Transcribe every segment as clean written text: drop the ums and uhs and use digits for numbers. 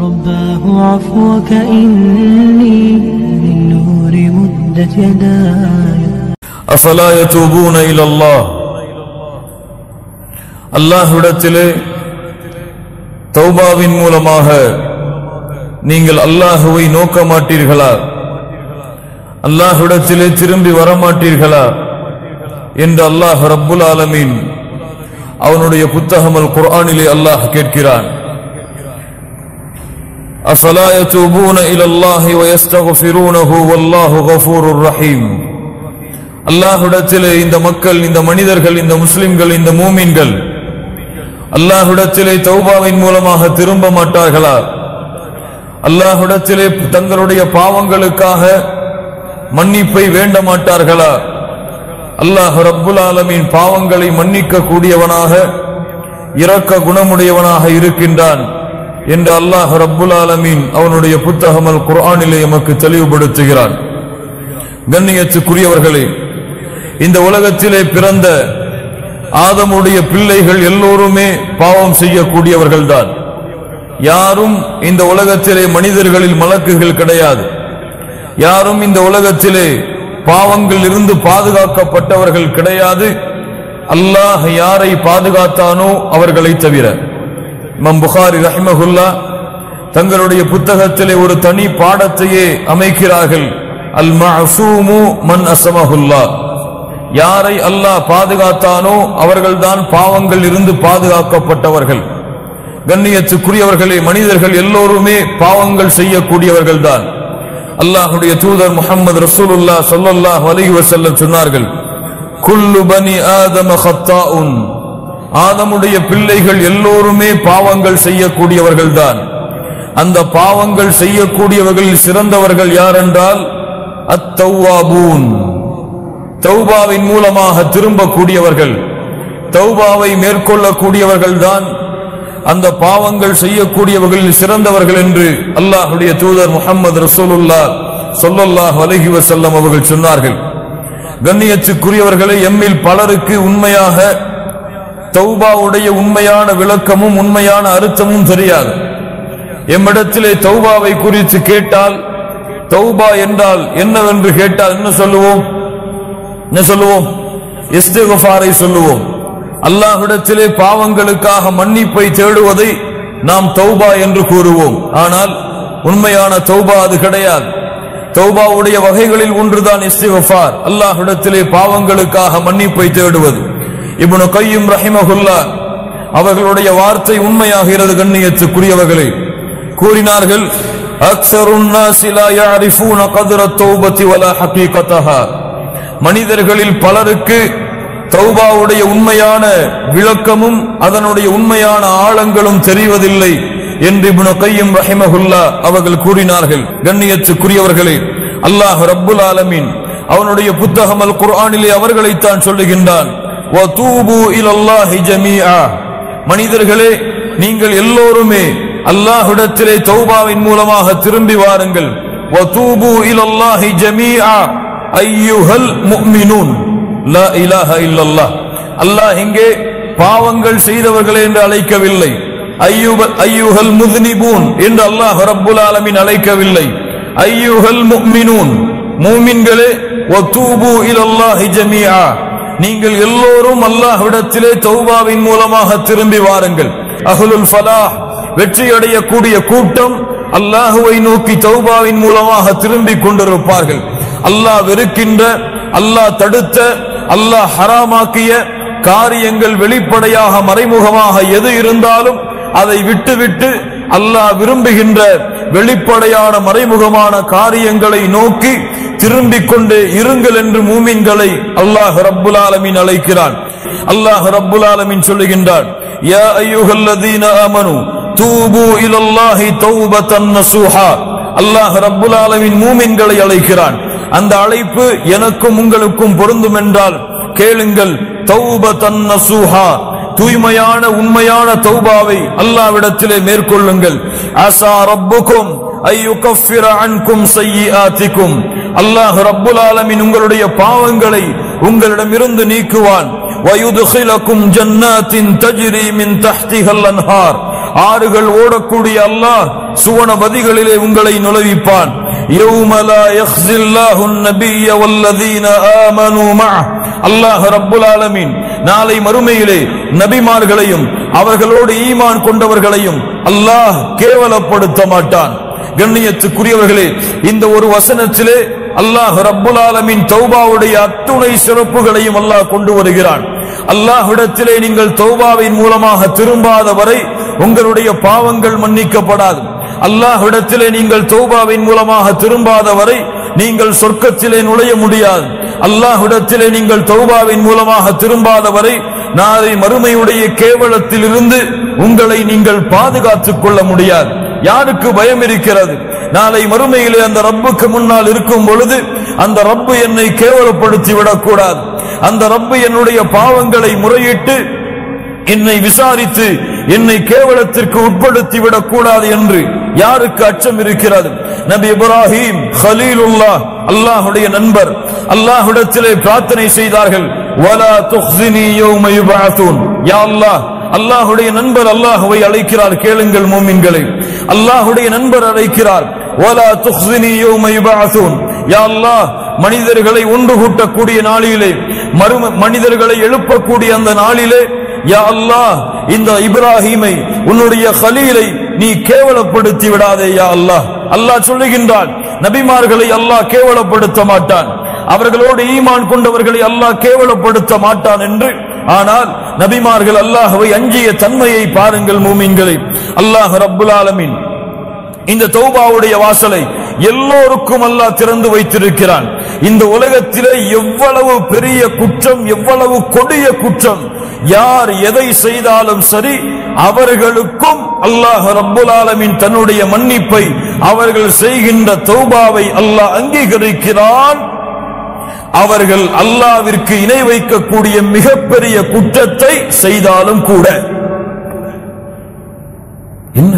رباه عفوك إني للنور مدت يداي أفلا يتوبون إلى الله அல்லாஹ்விடத்திலே தௌபாவின் மூலமாக நீங்கள் அல்லாஹ்வை நோக்க மாட்டீர்களா, அல்லாஹ்விடத்திலே திரும்பி வரமாட்டீர்களா என்று அல்லாஹ் ரப்புல் ஆலமீன் அவனுடைய புத்தகம் அல் குர்ஆனிலே அல்லாஹ் கேட்கிறான். அஃபலா யதூபூன இலல்லாஹி வயஸ்தக்ஃபிரூனஹு வல்லாஹு கஃபூருர் ரஹீம். அல்லாஹ்விடத்திலே இந்த மக்கள், இந்த மனிதர்கள், இந்த முஸ்லிம்கள், இந்த மூமின்கள் அல்லாஹ்விடத்திலே தௌபாவின் மூலமாக திரும்ப மாட்டார்களா, அல்லாஹ்விடத்திலே தங்களுடைய பாவங்களுக்காக மன்னிப்பை வேண்ட மாட்டார்களா? அல்லாஹ் ரப்புல் ஆலமீன் பாவங்களை மன்னிக்க கூடியவனாக, இரக்க குணமுடையவனாக இருக்கின்றான் என்று அல்லாஹ் ரப்புல் ஆலமீன் அவனுடைய புத்தகம் அல் குர்ஆனிலே எமக்கு தெளிவுபடுத்துகிறான். கண்ணியத்துக்குரியவர்களே, இந்த உலகத்திலே பிறந்த ஆதமுடைய பிள்ளைகள் எல்லோருமே பாவம் செய்யக்கூடியவர்கள் தான். யாரும் இந்த உலகத்திலே மனிதர்களில் மலக்குகள் கிடையாது. யாரும் இந்த உலகத்திலே பாவங்கள் இருந்து பாதுகாக்கப்பட்டவர்கள் கிடையாது. அல்லாஹ் யாரை பாதுகாத்தானோ அவர்களை தவிர. இமாம் புகாரி ரஹிமஹுல்லாஹ் தங்களுடைய புத்தகத்திலே ஒரு தனி பாடத்தையே அமைக்கிறார்கள். அல் மஅசூமு மன் அஸமஹுல்லாஹ். யாரை அல்லாஹ் பாதுகாத்தானோ அவர்கள்தான் பாவங்கள் இருந்து பாதுகாக்கப்பட்டவர்கள். கண்ணியத்துக்குரியவர்களே, மனிதர்கள் எல்லோருமே பாவங்கள் செய்யக்கூடியவர்கள் தான். அல்லாஹ்வுடைய தூதர் முஹம்மது ரசூலுல்லாஹ் ஸல்லல்லாஹு அலைஹி வஸல்லம் சொன்னார்கள், குல்லு பனி ஆதம ஹத்தாஉன். ஆதமுடைய பிள்ளைகள் எல்லோருமே பாவங்கள் செய்யக்கூடியவர்கள் தான். அந்த பாவங்கள் செய்யக்கூடியவர்களில் சிறந்தவர்கள் யார் என்றால் அத்தௌவாபூன். தௌபாவின் மூலமாக திரும்பக்கூடியவர்கள், தௌபாவை மேற்கொள்ளக்கூடியவர்கள் தான் அந்த பாவங்கள் செய்யக்கூடியவர்களில் சிறந்தவர்கள் என்று அல்லாஹ்வுடைய தூதர் முஹம்மது ரசூலுல்லாஹ் ஸல்லல்லாஹு அலைஹி வஸல்லம் அவர்கள் சொன்னார்கள். கண்ணியத்துக்குரியவர்களே, எம்மில் பலருக்கு உண்மையாக தௌபாவுடைய உண்மையான விளக்கமும் உண்மையான அர்த்தமும் தெரியாது. எம்மிடத்திலே தௌபாவை குறித்து கேட்டால், தௌபா என்றால் என்னவென்று கேட்டால் என்ன சொல்லுவோம்? இஸ்திக்ஃபாரை சொல்லுவோம். அல்லாஹ்விடத்திலே பாவங்களுக்காக மன்னிப்பை தேடுவதை நாம் தௌபா என்று கூறுவோம். ஆனால் உண்மையான தௌபா அது கிடையாது. தௌபாவுடைய வகைகளில் ஒன்றுதான் இஸ்திக்ஃபார், அல்லாஹ்விடத்திலே பாவங்களுக்காக மன்னிப்பை தேடுவது. இப்னு கய்யிம் ரஹிமஹுல்லாஹ் அவர்களுடைய வார்த்தை உண்மையாகிறது. கண்ணியத்துக்குரியவர்களே, கூறினார்கள், அக்ஸருன் நாஸி லா யஅரிஃபூன கத்ர தௌபதி வலா ஹகீகதஹா. மனிதர்களில் பலருக்கு தௌபாவுடைய உண்மையான விளக்கமும் அதனுடைய உண்மையான ஆழங்களும் தெரிவதில்லை என்று இப்னு கய்யிம் ரஹிமஹுல்லாஹ் அவர்கள் கூறினார்கள். கண்ணியத்துக்குரியவர்களே, அல்லாஹ் ரப்புல் ஆலமீன் அவனுடைய புத்தகம் அல் குர்ஆனிலே அவர்களைத்தான் சொல்லுகின்றான், வதூபு இலல்லாஹி ஜமீஆ. மனிதர்களே, நீங்கள் எல்லோருமே அல்லாஹ்விடத்திலே தௌபாவின் மூலமாக திரும்பி வாருங்கள். வதூபு இலல்லாஹி ஜமீஆ அய்யுஹல் முஃமினூன் லா இலாஹ இல்லல்லாஹ். அல்லாஹ் இங்கே பாவங்கள் செய்தவர்களே என்று அழைக்கவில்லை, அய்யுஹல் முஸ்னிபூன் என்று அல்லாஹ் ரப்புல் ஆலமீன் அழைக்கவில்லை. அய்யுஹல் முஃமினூன், மூமின்களே, வதூபு இலல்லாஹி ஜமீஆ, நீங்கள் எல்லோரும் அல்லாஹ்விடத்திலே தௌபாவின் மூலமாக திரும்பி வாருங்கள். அஹ்லுல் ஃபலாஹ், வெற்றி அடையக்கூடிய கூட்டம் அல்லாஹுவை நோக்கி தௌபாவின் மூலமாக திரும்பி கொண்டிருப்பார்கள். அல்லாஹ் வெறுக்கின்ற, அல்லாஹ் தடுத்த, அல்லாஹ் ஹராமாக்கிய காரியங்கள் வெளிப்படையாக மறைமுகமாக எது இருந்தாலும் அதை விட்டுவிட்டு அல்லாஹ் விரும்புகின்ற வெளிப்படையான மறைமுகமான காரியங்களை நோக்கி திரும்பிக் கொண்டே இருங்கள் என்று மூமின்களை அல்லாஹ் ரப்புல் ஆலமீன் அழைக்கிறான். அல்லாஹ் ரப்புல் ஆலமீன் சொல்லுகின்றான், யா அய்யுஹல்லதீன ஆமனு தூபு இலல்லாஹி தௌபத்தன் நஸூஹா. அல்லாஹ் ரப்புல் ஆலமீன் மூமின்களை அழைக்கிறான். அந்த அழைப்பு எனக்கும் உங்களுக்கும் பொருந்தும் என்றால் கேளுங்கள். தௌபத்தன் நஸூஹா, தூய்மையான உண்மையான தௌபாவை அல்லாஹ்விடத்திலே மேற்கொள்ளுங்கள். அஸா ரப்புக்கும் அய்யுகஃபிர அன்கும் ஸய்யிஆத்திக்கும். அல்லாஹ் ரப்புல் ஆலமீன் உங்களுடைய பாவங்களை உங்களிடமிருந்து நீக்குவான். வயுத்கிலக்கும் ஜன்னாத்தின் தஜ்ரி மின் தஹ்திஹல் அன்ஹார், ஆறுகள் ஓடக்கூடிய அல்லாஹ் சுவனபதிகளிலே உங்களை நுழைவிப்பான். யௌம லா யக்ஸில்லாஹு நபிய்ய வல்லதீன ஆமனூ மஅஹ். அல்லாஹ் ரப்புல் ஆலமீன் நாளை மறுமையிலே நபிமார்களையும் அவர்களோடு ஈமான் கொண்டவர்களையும் அல்லாஹ் கேவலப்படுத்த மாட்டான். கண்ணியத்துக்குரியவர்களே, இந்த ஒரு வசனத்திலே அல்லாஹ் ரப்புல் ஆலமீன் தௌபாவுடைய அத்துணை சிறப்புகளையும் அல்லாஹ் கொண்டு வருகிறான். அல்லாஹ்விடத்திலே நீங்கள் தௌபாவின் மூலமாக திரும்பாத வரை உங்களுடைய பாவங்கள் மன்னிக்கப்படாது. அல்லாஹ்விடத்திலே நீங்கள் தௌபாவின் மூலமாக திரும்பாத வரை நீங்கள் சொர்க்கத்திலே நுழைய முடியாது. அல்லாஹ்விடத்திலே நீங்கள் தௌபாவின் மூலமாக திரும்பாத வரை நாளை மறுமையுடைய கேவலத்தில் இருந்து உங்களை நீங்கள் பாதுகாத்துக் கொள்ள முடியாது. யாருக்கு பயம் இருக்கிறது? நாளை மறுமையிலே அந்த ரப்புக்கு முன்னால் இருக்கும் பொழுது அந்த ரப்பு என்னை கேவலப்படுத்தி விடக்கூடாது, அந்த ரப்பு என்னுடைய பாவங்களை முறையிட்டு என்னை விசாரித்து என்னை கேவலத்திற்கு உட்படுத்தி விடக்கூடாது என்று யாருக்கு அச்சம் இருக்கிறது? நபி இப்ராஹிம் கலீலுல்லாஹ், அல்லாஹ்வுடைய நண்பர், அல்லாஹ்விடத்திலே பிரார்த்தனை செய்தார்கள். வலா துக்ஸினி யௌம யுபஅஸூன். யா அல்லாஹ், அல்லாஹ்வுடைய நண்பர் அல்லாஹ்வை அழைக்கிறார். கேளுங்கள் மூமின்களே, அல்லாஹ்வுடைய நண்பர் அழைக்கிறார். வலா துக்ஸினி யௌம யுபஅஸூன். யா அல்லாஹ், மனிதர்களை ஒன்று கூட்டக்கூடிய நாளிலே, மனிதர்களை எழுப்பக்கூடிய அந்த நாளிலே, யா அல்லாஹ், இந்த இப்ராஹீமை உன்னுடைய கலீலை நீ கேவலப்படுத்தி விடாதே யா அல்லாஹ். அல்லாஹ் சொல்லுகின்றான், நபிமார்களை அல்லாஹ் கேவலப்படுத்த மாட்டான், அவர்களோடு ஈமான் கொண்டவர்களை அல்லாஹ் கேவலப்படுத்த மாட்டான் என்று. ஆனால் நபிமார்கள் அல்லாஹ்வை அஞ்சிய தன்மையை பாருங்கள் மூமின்களே. அல்லாஹ் ரப்புல் ஆலமீன் இந்த தௌபாவுடைய வாசலை எல்லோருக்கும் அல்லாஹ் திறந்து வைத்திருக்கிறான். இந்த உலகத்திலே எவ்வளவு பெரிய குற்றம், எவ்வளவு கொடிய குற்றம், யார் எதை செய்தாலும் சரி, அவர்களுக்கும் அல்லாஹ் ரப்புல் ஆலமீன் தன்னுடைய மன்னிப்பை, அவர்கள் செய்கின்ற தௌபாவை அல்லாஹ் அங்கீகரிக்கிறான். அவர்கள் அல்லாஹ்விற்கு இணை வைக்கக்கூடிய மிகப்பெரிய குற்றத்தை செய்தாலும் கூட. என்ன?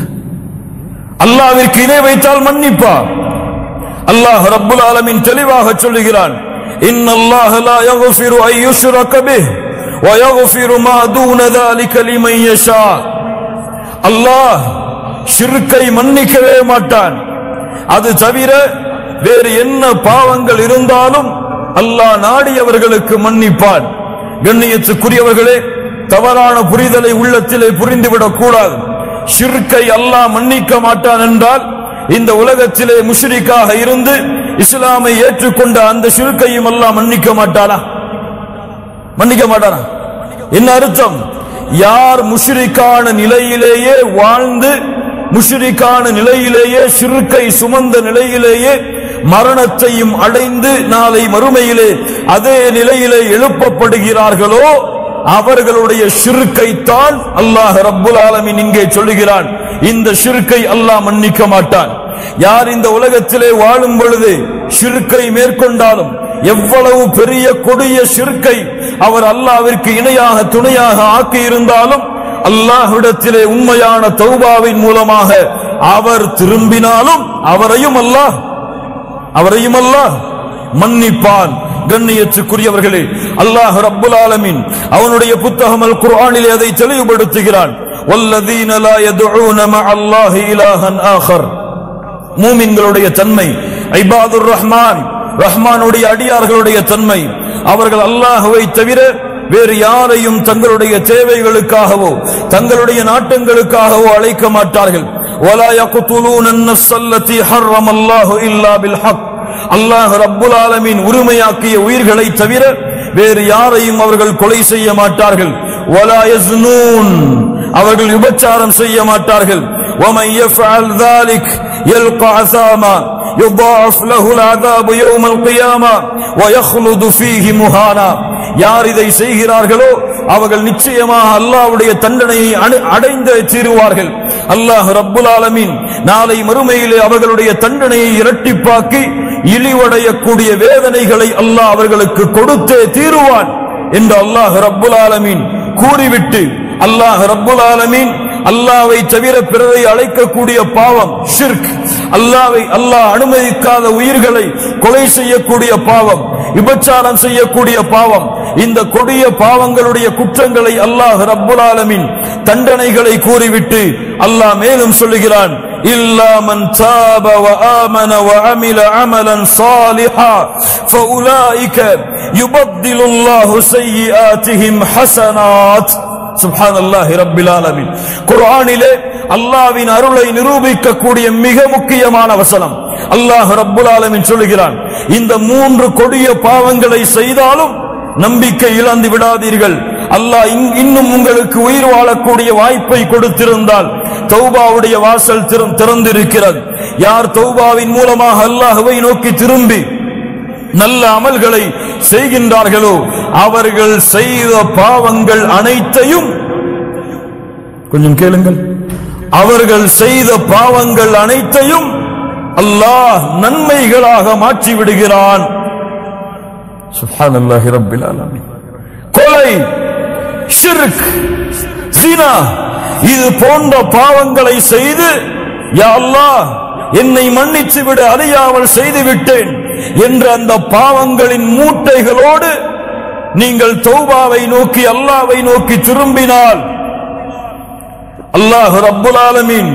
அல்லாஹ்விற்கு இணை வைத்தால் மன்னிப்பார். அல்லாஹ் ரப்புல் ஆலமீன் தெளிவாக சொல்லுகிறான், இன்னல்லாஹ லா யக்ஃபிரு அன் யுஷ்ரக பிஹி வ யக்ஃபிரு மா தூன ذلك லிமன் யஷா. அல்லாஹ் ஷிர்க்கை மன்னிக்கவே மாட்டான். அது தவிர வேறு என்ன பாவங்கள் இருந்தாலும் அல்லாஹ் நாடியவர்களுக்கு மன்னிப்பான். கண்ணியத்துக்குரியவர்களே, தவறான புரிதலை உள்ளத்திலே புரிந்துவிடக் கூடாது. ஷிர்க்கை அல்லாஹ் மன்னிக்க மாட்டான் என்றால் இந்த உலகத்திலே முஷ்ரிக்காக இருந்து இஸ்லாமை ஏற்றுக்கொண்ட அந்த ஷிர்க்கையும் அல்லாஹ் மன்னிக்க மாட்டானா? மன்னிக்க மாட்டானா? என்ன அர்த்தம்? யார் முஷ்ரிக்கான நிலையிலேயே வாழ்ந்து, முஷ்ரிக்கான நிலையிலேயே, ஷிர்க்கை சுமந்த நிலையிலேயே மரணத்தையும் அடைந்து நாளை மறுமையிலே அதே நிலையிலே எழுப்பப்படுகிறார்களோ அவர்களுடைய ஷிர்க்கை தான் அல்லாஹ் ரப்புல் ஆலமீன் இங்கே சொல்லுகிறான், இந்த ஷிர்க்கை அல்லாஹ் மன்னிக்க மாட்டான். யார் இந்த உலகத்திலே வாழும் பொழுது ஷிர்க்கை மேற்கொண்டாலும், எவ்வளவு பெரிய கொடிய ஷிர்க்கை அவர் அல்லாஹ்விற்கு இணையாக துணையாக ஆக்கி இருந்தாலும், அல்லாஹ்விடத்திலே உண்மையான தௌபாவின் மூலமாக அவர் திரும்பினாலும் அவரையும் அல்லாஹ் மன்னிப்பான். கண்ணியத்துக்குரியவர்களே, அல்லாஹ் ரப்புல் ஆலமீன் அவனுடைய புத்தகம் அல் குர்ஆனிலே அதை தெளிவுபடுத்துகிறான். வல்லதீன லா யதுஊன மஅல்லாஹி இலாஹன் ஆகர். மூமின்களுடைய தன்மை, இபாதுர் ரஹ்மான், ரஹ்மானுடைய அடியார்களுடைய தன்மை, அவர்கள் அல்லாஹ்வை தவிர வேறு யாரையும் தங்களுடைய தேவைகளுக்காகவோ தங்களுடைய நாட்டங்களுக்காகவோ அழைக்க மாட்டார்கள். வலா யக்துலூன அன்-நஃப்ஸ அல்லதி ஹர்ரமல்லாஹு இல்லா பில் ஹக். அல்லாஹ் ரப்புல் ஆலமீன் உரிமையாக்கிய உயிர்களை தவிர வேறு யாரையும் அவர்கள் கொலை செய்ய மாட்டார்கள். வலா யஸ்னூன், அவர்கள் விபச்சாரம் செய்ய மாட்டார்கள். ومن يفعل ذلك يلقى عثاما يضاعف له العذاب يوم القيامة ويخلد فيه مهانا. யார் இதை செய்கிறார்களோ அவர்கள் நிச்சயமாக அல்லாஹ்வுடைய தண்டனையை அடைந்தே தீருவார்கள். அல்லாஹ் ரப்புல் ஆலமீன் நாளை மறுமையிலே அவர்களுடைய தண்டனையை இரட்டிப்பாக்கி இழிவடையக்கூடிய வேதனைகளை அல்லாஹ் அவர்களுக்கு கொடுத்தே தீருவான் என்று அல்லாஹ் ரப்புல் ஆலமீன் கூறிவிட்டு, அல்லாஹ் ரப்புல் ஆலமீன் அல்லாஹ்வை தவிர பிறரை அழைக்கக்கூடிய பாவம் ஷிர்க், அல்லாஹ் அனுமதிக்காத உயிர்களை கொலை செய்யக்கூடிய பாவம், விபச்சாரம் செய்யக்கூடிய பாவம், இந்த கொடிய பாவங்களுடைய குற்றங்களை அல்லாஹ் ரப்புல் ஆலமீன் தண்டனைகளை கூறிவிட்டு அல்லாஹ் மேலும் சொல்லுகிறான், إلا من تاب وآمن وعمل عملا صالحا فأولئك يبدل الله سيئاتهم حسنات. சுப்ஹானல்லாஹி ரப்பில் ஆலமீன். குர்ஆனிலே அல்லாஹ்வின் அருளை நிரூபிக்கக்கூடிய மிக முக்கியமான வசனம். அல்லாஹ் ரப்புல் ஆலமீன் சொல்கிறான், இந்த 3 கொடிய பாவங்களை செய்தாலும் நம்பிக்கை இழந்து விடாதீர்கள். அல்லாஹ் இன்னும் உங்களுக்கு உயிர் வாழக்கூடிய வாய்ப்பை கொடுத்திருந்தால் தௌபாவுடைய வாசல் திறந்திருக்கிறது. யார் தௌபாவின் மூலமாக அல்லாஹ்வை நோக்கி திரும்பி நல்ல அமல்களை செய்கின்றார்களோ அவர்கள் செய்த பாவங்கள் அனைத்தையும், கொஞ்சம் கேளுங்கள், அவர்கள் செய்த பாவங்கள் அனைத்தையும் அல்லாஹ் நன்மைகளாக மாற்றி விடுகிறான். சுப்ஹானல்லாஹி ரப்பில் ஆலமீன். கொலை, ஷிர்க், ஸினா இது போன்ற பாவங்களை செய்து யா அல்லாஹ் என்னை மன்னித்து விட, அறியாமல் செய்து விட்டேன் என்ற அந்த பாவங்களின் மூட்டைகளோடு நீங்கள் தௌபாவை நோக்கி அல்லாஹ்வை நோக்கி திரும்பினால் அல்லாஹ் ரப்புல் ஆலமீன்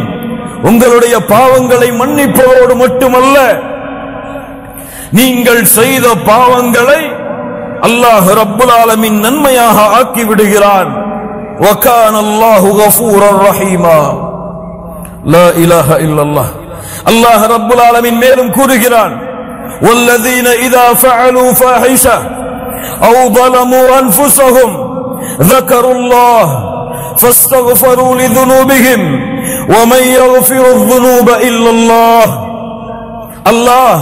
உங்களுடைய பாவங்களை மன்னிப்பதோடு மட்டுமல்ல, நீங்கள் செய்த பாவங்களை அல்லாஹ் ரப்புல் ஆலமீன் நன்மையாக ஆக்கி விடுகிறான். வகான அல்லாஹு கஃபூரர் ரஹீமா. லா இலாஹா இல்லல்லாஹ். அல்லாஹ் ரப்புல் ஆலமீன் மேலும் கூறுகிறான், வல்லதீன இதா ஃபஅலூ ஃபாஹிஷா அவ் ظلموا أنفسهم ذكروا الله فاستغفروا لذنوبهم ومن يغفر الذنوب إلا الله. அல்லாஹ்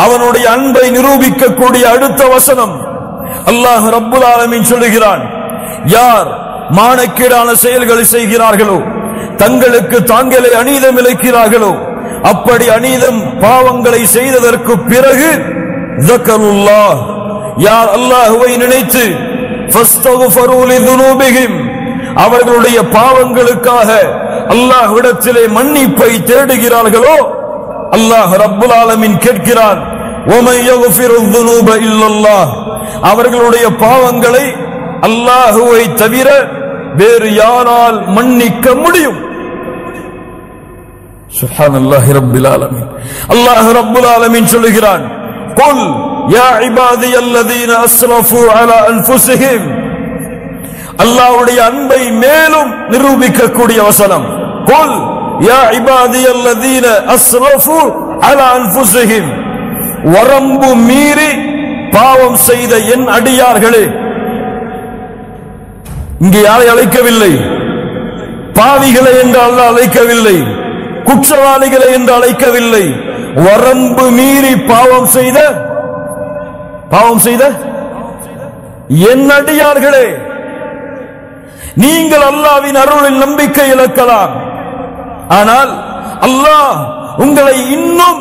அவனுடைய அன்பை நிரூபிக்கக்கூடிய அடுத்த வசனம். அல்லாஹ் ரப்புல் ஆலமீன் சொல்லுகிறான், யார் மானக்கேடான செயல்களை செய்கிறார்களோ, தங்களுக்கு தாங்களே அநீதம் இழைக்கிறார்களோ, அப்படி அநீதம் பாவங்களை செய்ததற்கு பிறகு ذكروا யார் அல்லாஹ்வை நினைத்து فاستغفروا لذنوبهم அவர்களுடைய பாவங்களுக்காக அல்லாஹ்விடத்திலே மன்னிப்பை தேடுகிறார்களோ, அல்லாஹ் ரப்புல் ஆலமீன் கேட்கிறான், وَمَن يَغْفِرُ الذُّنُوبَ إِلَّا اللَّهُ அவர்களுடைய பாவங்களை அல்லாஹ்வை தவிர வேறு யாரால் மன்னிக்க முடியும்? சுப்ஹானல்லாஹி ரப்பில் ஆலமீன். அல்லாஹ் ரப்புல் ஆலமீன் சொல்கிறான், قُلْ يَا عِبَادِيَ الَّذِينَ أَسْرَفُوا عَلَى أَنفُسِهِمْ அல்லாஹ்வுடைய அன்பை மேலும் நிரூபிக்கக்கூடிய வசனம். قُلْ يَا عِبَادِيَ الَّذِينَ أَسْرَفُوا عَلَى أَنفُسِهِمْ வரம்பு மீறி பாவம் செய்த என் அடியார்களே. இங்கே யாரை அழைக்கவில்லை, பாவிகளை என்று அல்லாஹ் அழைக்கவில்லை, குற்றவாளிகளை என்று அழைக்கவில்லை. வரம்பு மீறி பாவம் செய்த என் அடியார்களே, நீங்கள் அல்லாஹ்வின் அருளில் நம்பிக்கை இழக்கலாம், ஆனால் அல்லாஹ் உங்களை இன்னும்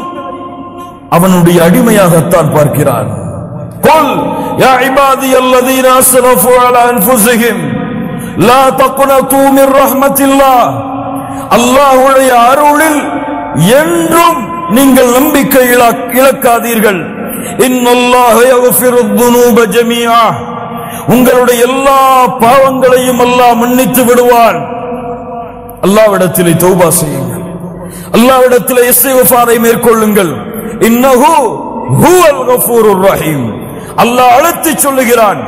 அவனுடைய அடிமையாகத்தான் பார்க்கிறான். قُلْ يَا عِبَادِيَ الَّذِينَ أَسْرَفُوا عَلَى أَنفُسِهِمْ لَا تَقْنَطُوا مِنْ رَحْمَةِ اللَّهِ அல்லாஹ்வுடைய அருளில் என்றும் நீங்கள் நம்பிக்கை இழக்காதீர்கள். இன்னல்லாஹ யக்ஃபிரு الذُّنُوبَ ஜமீஆ உங்களுடைய எல்லா பாவங்களையும் அல்லாஹ் மன்னித்து விடுவான். அல்லாஹ்விடத்திலே தௌபா செய்யுங்கள், அல்லாஹ்விடத்திலே இஸ்திக்ஃபாரை மேற்கொள்ளுங்கள். இன்னஹு ஹுவல் கஃபூருர் ரஹீம். அல்லாஹ் அழைத்து சொல்லுகிறான்,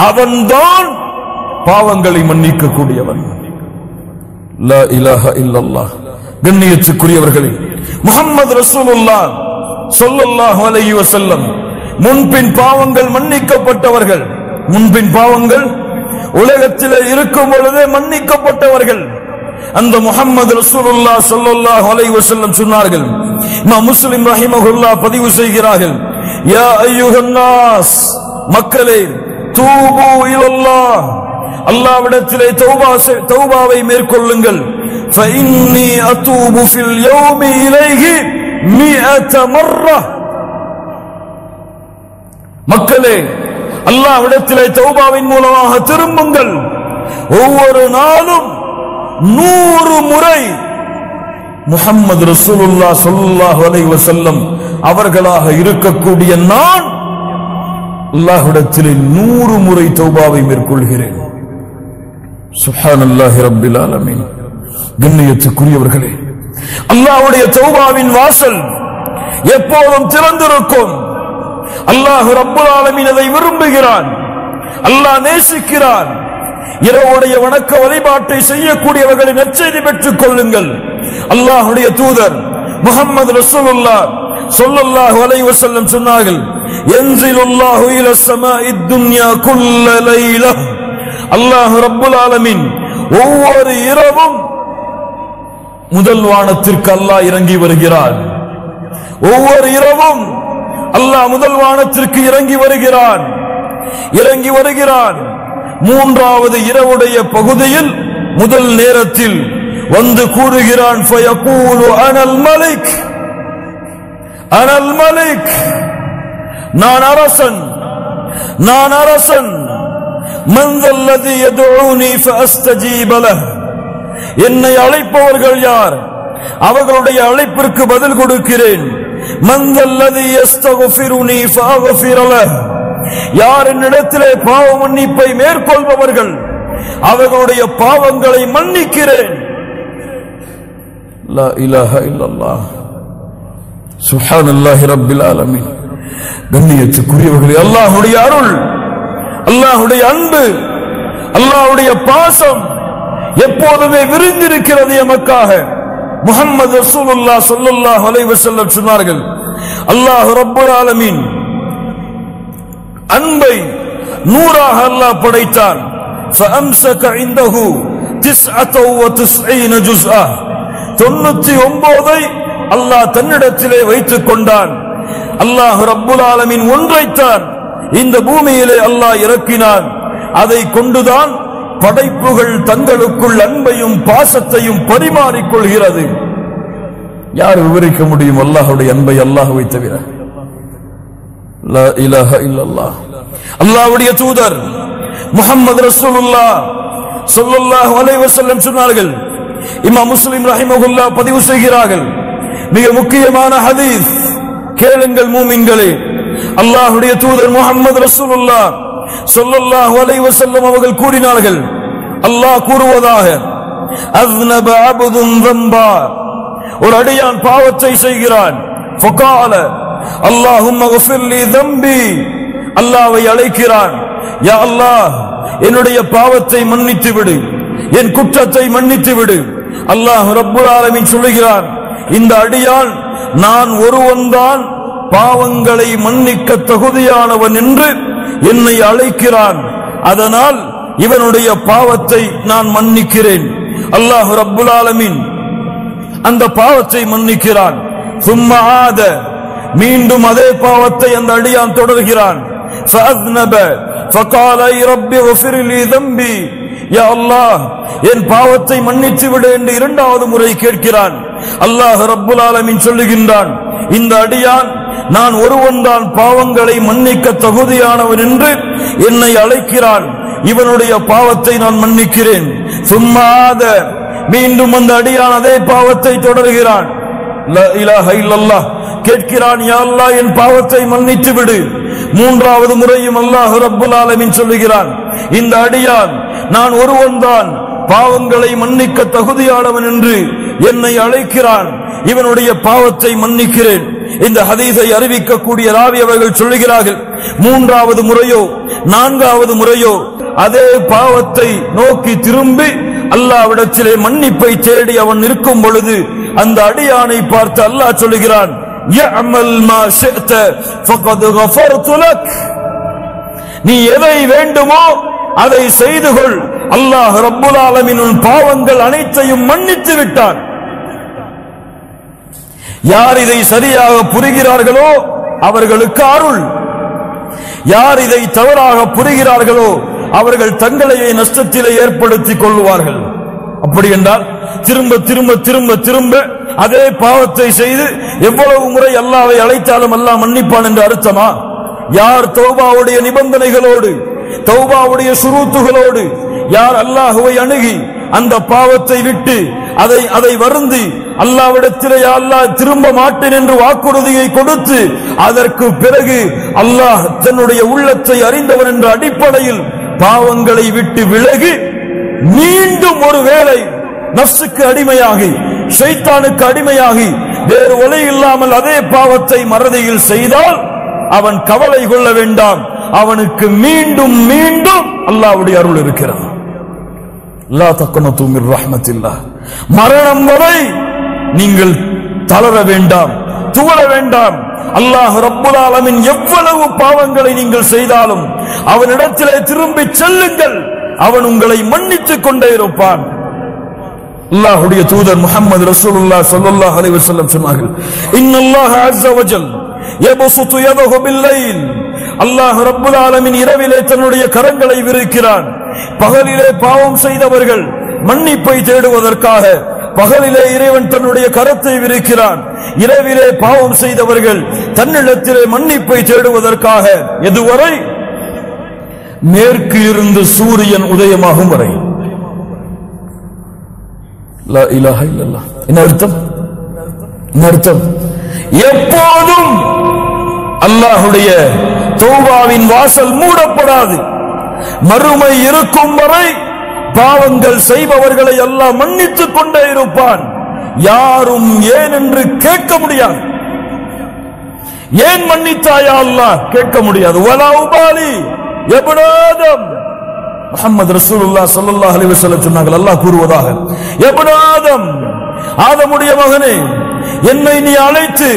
அவன்தான் பாவங்களை மன்னிக்க கூடியவன். லா இலாஹா இல்லல்லாஹ். கண்ணியத்துக்குரியவர்களே, முஹம்மது ரசூலுல்லாஹ் ஸல்லல்லாஹு அலைஹி வஸல்லம் முன்பின் பாவங்கள் மன்னிக்கப்பட்டவர்கள். முன்பின் பாவங்கள் உலகத்திலே இருக்கும் பொழுதே மன்னிக்கப்பட்டவர்கள். அந்த முஹம்மது ரசூலுல்லாஹ் ஸல்லல்லாஹு அலைஹி வஸல்லம் சொன்னார்கள், இமாம் முஸ்லிம் ரஹிமஹுல்லாஹ் பதிவு செய்கிறார்கள், யா அய்யுஹன் நாஸ் மக்களே, தூபு இலல்லாஹ் அல்லாஹ்விடத்திலே தௌபாவை மேற்கொள்ளுங்கள். ஃபஇன்னி அதூபு ஃபில் யௌமி இலைஹி 100 மர்ரா. மக்களே, அல்லாஹ்விடத்திலே தௌபாவின் மூலமாக திரும்புங்கள். ஒவ்வொரு நாளும் 100 முறை முஹம்மது ரசூலுல்லாஹ் ஸல்லல்லாஹு அலைஹி வஸல்லம் அவர்களாக இருக்கக்கூடிய நான் அல்லாஹ்விடத்திலே 100 முறை தௌபாவை மேற்கொள்கிறேன். சுப்ஹானல்லாஹி ரப்பில் ஆலமீன். கண்ணியத்துக்குரியவர்களே, அல்லாஹ்வுடைய தௌபாவின் வாசல் எப்போதும் திறந்திருக்கும். அல்லாஹ் ரப்புல் ஆலமீன் அதை விரும்புகிறான், அல்லாஹ் நேசிக்கிறான். இரவுடைய வணக்க வழிபாட்டை செய்யக்கூடியவர்களை நற்செய்தி பெற்றுக் கொள்ளுங்கள். அல்லாஹ்வுடைய தூதர் முஹம்மது ரசூலுல்லாஹ் ஸல்லல்லாஹு அலைஹி வஸல்லம் சொன்னார்கள், யன்ஸிலுல்லாஹு இலஸ் ஸமாஇத் துன்யா குல்ல லைலா. அல்லாஹ் ரப்புல் ஆலமீன் ஒவ்வொரு இரவும் முதல் வானத்திற்கு அல்லாஹ் இறங்கி வருகிறான். ஒவ்வொரு இரவும் அல்லாஹ் முதல் வானத்திற்கு இறங்கி வருகிறான். மூன்றாவது இரவுடைய பகுதியில் முதல் நேரத்தில் வந்து கூறுகிறான், ஃபயகூலு அனல் மலிக், அனல் மலிக், நான் அரசன், நான் அரசன். மன் அல்லதி யதுஊனி ஃபஅஸ்தஜீப லஹ், என்னை அழைப்பவர்கள் யார், அவர்களுடைய அழைப்பிற்கு பதில் கொடுக்கிறேன். மன் அல்லதி யஸ்தக்ஃபிருனி ஃபஅக்ஃபிர லஹ், யார் என்னிடத்திலே பாவ மன்னிப்பை மேற்கொள்பவர்கள் அவர்களுடைய பாவங்களை மன்னிக்கிறேன். லா இலாஹா இல்லல்லாஹ், சுப்ஹானல்லாஹி ரப்பில் ஆலமீன். கண்ணியத்துக்குரியவர்களே, அல்லாஹ்வுடைய அருள், அல்லாஹ்வுடைய அன்பு, அல்லாஹ்வுடைய பாசம் எப்போதுமே விரிந்திருக்கிறது எமக்காக. முஹம்மது ரசூலுல்லாஹ் ஸல்லல்லாஹு அலைஹி வஸல்லம் சொன்னார்கள், அல்லாஹ் ரப்புல் ஆலமீன் அன்பை நூறாக அல்லாஹ் படைத்தான். فأمسك عنده 99 جزءا, 99 அல்லாஹ் தன்னிடத்திலே வைத்துக் கொண்டான். அல்லாஹ் ரப்புல் ஆலமீன் ஒன்றைத்தான் இந்த பூமியிலே அல்லாஹ் இறக்கினான். அதை கொண்டுதான் படைப்புகள் தங்களுக்குள் அன்பையும் பாசத்தையும் பரிமாறிக்கொள்கிறது. யார் விவரிக்க முடியும் அல்லாஹ்வுடைய அன்பை அல்லாஹ்வை தவிர? லா இலாஹா இல்லல்லாஹ். அல்லாஹ்வுடைய தூதர் முஹம்மது ரசூலுல்லாஹ் ஸல்லல்லாஹு அலைஹி வஸல்லம் சொன்னார்கள், இமாம் முஸ்லிம் ரஹிமஹுல்லாஹ் பதிவு செய்கிறார்கள், மிக முக்கியமான ஹதீஸ், கேளுங்கள் மூமின்களே. அல்லாஹ்வுடைய தூதர் முஹம்மது ரசூலுல்லாஹ் ஸல்லல்லாஹு அலைஹி வஸல்லம் அவர்கள் கூறினார்கள், அல்லாஹ் கூறுவதாக, அஸ்னப அப்துன் ذنبا, ஒரு அடியான் பாவத்தை செய்கிறான். ஃபகால அல்லாஹும்ம க்ஃபிர் லி ذنبي, அல்லாஹ்வை அழைக்கிறான், யா அல்லாஹ் என்னுடைய பாவத்தை மன்னித்து விடு, என் குற்றத்தை மன்னித்து விடு. அல்லாஹ் ரப்புல் ஆலமீன் சொல்லுகிறான், இந்த அடியான் நான் ஒருவன்தான் பாவங்களை மன்னிக்க தகுதியானவன் என்று என்னை அழைக்கிறான், அதனால் இவனுடைய பாவத்தை நான் மன்னிக்கிறேன். அல்லாஹ் ரப்புல் ஆலமீன் அந்த பாவத்தை மன்னிக்கிறான். சும்மா ஆத, மீண்டும் அதே பாவத்தை அந்த அடியான் தொடர்கிறான். فأذنب فقال اي رب اغفر لي ذنبي, யா அல்லாஹ் என் பாவத்தை மன்னித்து விடு என்று இரண்டாவது முறை கேட்கிறான். அல்லாஹ் ரப்புல் ஆலமீன் சொல்லுகின்றான், இந்த அடியான் நான் ஒருவன்தான் பாவங்களை மன்னிக்க தகுதியானவன் என்று என்னை அழைக்கிறான், இவனுடைய பாவத்தை நான் மன்னிக்கிறேன். சும்மா ஆத, மீண்டும் அந்த அடியான் அதே பாவத்தை தொடர்கிறான். லா இலாஹா இல்லல்லாஹ், கேட்கிறான், யா அல்லாஹ் என் பாவத்தை மன்னித்து விடு. மூன்றாவது முறையும் அல்லாஹ் ரப்புல் ஆலமீன் சொல்லுகிறான், இந்த அடியான் நான் ஒருவன்தான் பாவங்களை மன்னிக்க தகுதியானவன் என்று என்னை அழைக்கிறான், இவனுடைய பாவத்தை மன்னிக்கிறேன். இந்த ஹதீஸை அறிவிக்கக்கூடிய ராவி அவர்கள் சொல்லுகிறார்கள், மூன்றாவது முறையோ நான்காவது முறையோ அதே பாவத்தை நோக்கி திரும்பி அல்லாஹ்விடத்திலே மன்னிப்பை தேடி அவன் இருக்கும் பொழுது அந்த அடியானை பார்த்து அல்லாஹ் சொல்லுகிறான், யஅமல் மா ஷிஅத ஃபகத் கஃபர்து லக், நீ எதை வேண்டுமோ அதை செய்து கொள், அல்லாஹ் ரப்புல் ஆலமீன் உன் பாவங்கள் அனைத்தையும் மன்னித்து விட்டான். யார் இதை சரியாக புரிகிறார்களோ அவர்களுக்கு அருள், யார் இதை தவறாக புரிகிறார்களோ அவர்கள் தங்களையே நஷ்டத்திலே ஏற்படுத்திக் கொள்வார்கள். அப்படி என்றால் திரும்ப திரும்ப திரும்ப திரும்ப அதே பாவத்தை செய்து எவ்வளவு முறை அல்லாஹ்வை அழைத்தாலும் அல்லாஹ் மன்னிப்பான் என்று அர்த்தமா? யார் தௌபாவுடைய நிபந்தனைகளோடு, தௌபாவுடைய ஷுரூத்துகளோடு யார் அல்லாஹ்வை அணுகி அந்த பாவத்தை விட்டு அதை வருந்தி அல்லாஹ்விடத்திலே அல்லாஹ் திரும்ப மாட்டேன் என்று வாக்குறுதியை கொடுத்து அதற்கு பிறகு அல்லாஹ் தன்னுடைய உள்ளத்தை அறிந்தவன் என்ற அடிப்படையில் பாவங்களை விட்டு விலகி மீண்டும் ஒரு வேளை நஃப்ஸுக்கு அடிமையாகி ஷைத்தானுக்கு அடிமையாகி வேறு வழி இல்லாமல் அதே பாவத்தை மறதியில் செய்தால் அவன் கவலை கொள்ள வேண்டாம், அவனுக்கு மீண்டும் மீண்டும் அல்லாஹ்வுடைய அருள் இருக்கிறது. லா தக்னது மிர் ரஹ்மத்தில்லாஹ். மரணம் வரை நீங்கள் தளர வேண்டாம், துவள வேண்டாம். அல்லாஹ் ரப்புல் ஆலமீன் எவ்வளவு பாவங்களை நீங்கள் செய்தாலும் அவனிடத்திலே திரும்பி செல்லுங்கள், அவன் உங்களை மன்னித்துக் கொண்டே இருப்பான். அல்லாஹ்வுடைய தூதர் முஹம்மது ரசூலுல்லாஹ் ஸல்லல்லாஹு அலைஹி வஸல்லம் சொன்னார்கள், இன்னல்லாஹ அஸ்ஸ வஜல் யபசுது யதஹு பில்லைல். அல்லாஹ் ரப்புல் ஆலமீன் இரவிலே தன்னுடைய கரங்களை விரிக்கிறான். பகலிலே பாவம் செய்தவர்கள் மன்னிப்பை தேடுவதற்காக பகலிலே இறைவன் தன்னுடைய கரத்தை விரிக்கிறான். இரவிலே பாவம் செய்தவர்கள் தன்னிடத்திலே மன்னிப்பை தேடுவதற்காக எதுவரை? மேற்கு இருந்து சூரியன் உதயமாகும் வரை. லா இலாஹ இல்லல்லாஹ். என்ன அர்த்தம்? எப்போதும் அல்லாஹ்வுடைய தௌபாவின் வாசல் மூடப்படாது. மறுமை இருக்கும் வரை பாவங்கள் செய்பவர்களை அல்லாஹ் மன்னித்துக் கொண்டே இருப்பான். யாரும் ஏன் என்று கேட்க முடியாது. ஏன் மன்னித்தாயா அல்லாஹ் கேட்க முடியாது. வலா உபாலி இப்னு ஆதம். முஹம்மது ரசூலுல்லாஹ் ஸல்லல்லாஹு அலைஹி வஸல்லம் சொன்னார்கள், அல்லாஹ் கூறுவதாக, இப்னு ஆதம், ஆதமுடைய மகனே, என்னை நீ அழைத்து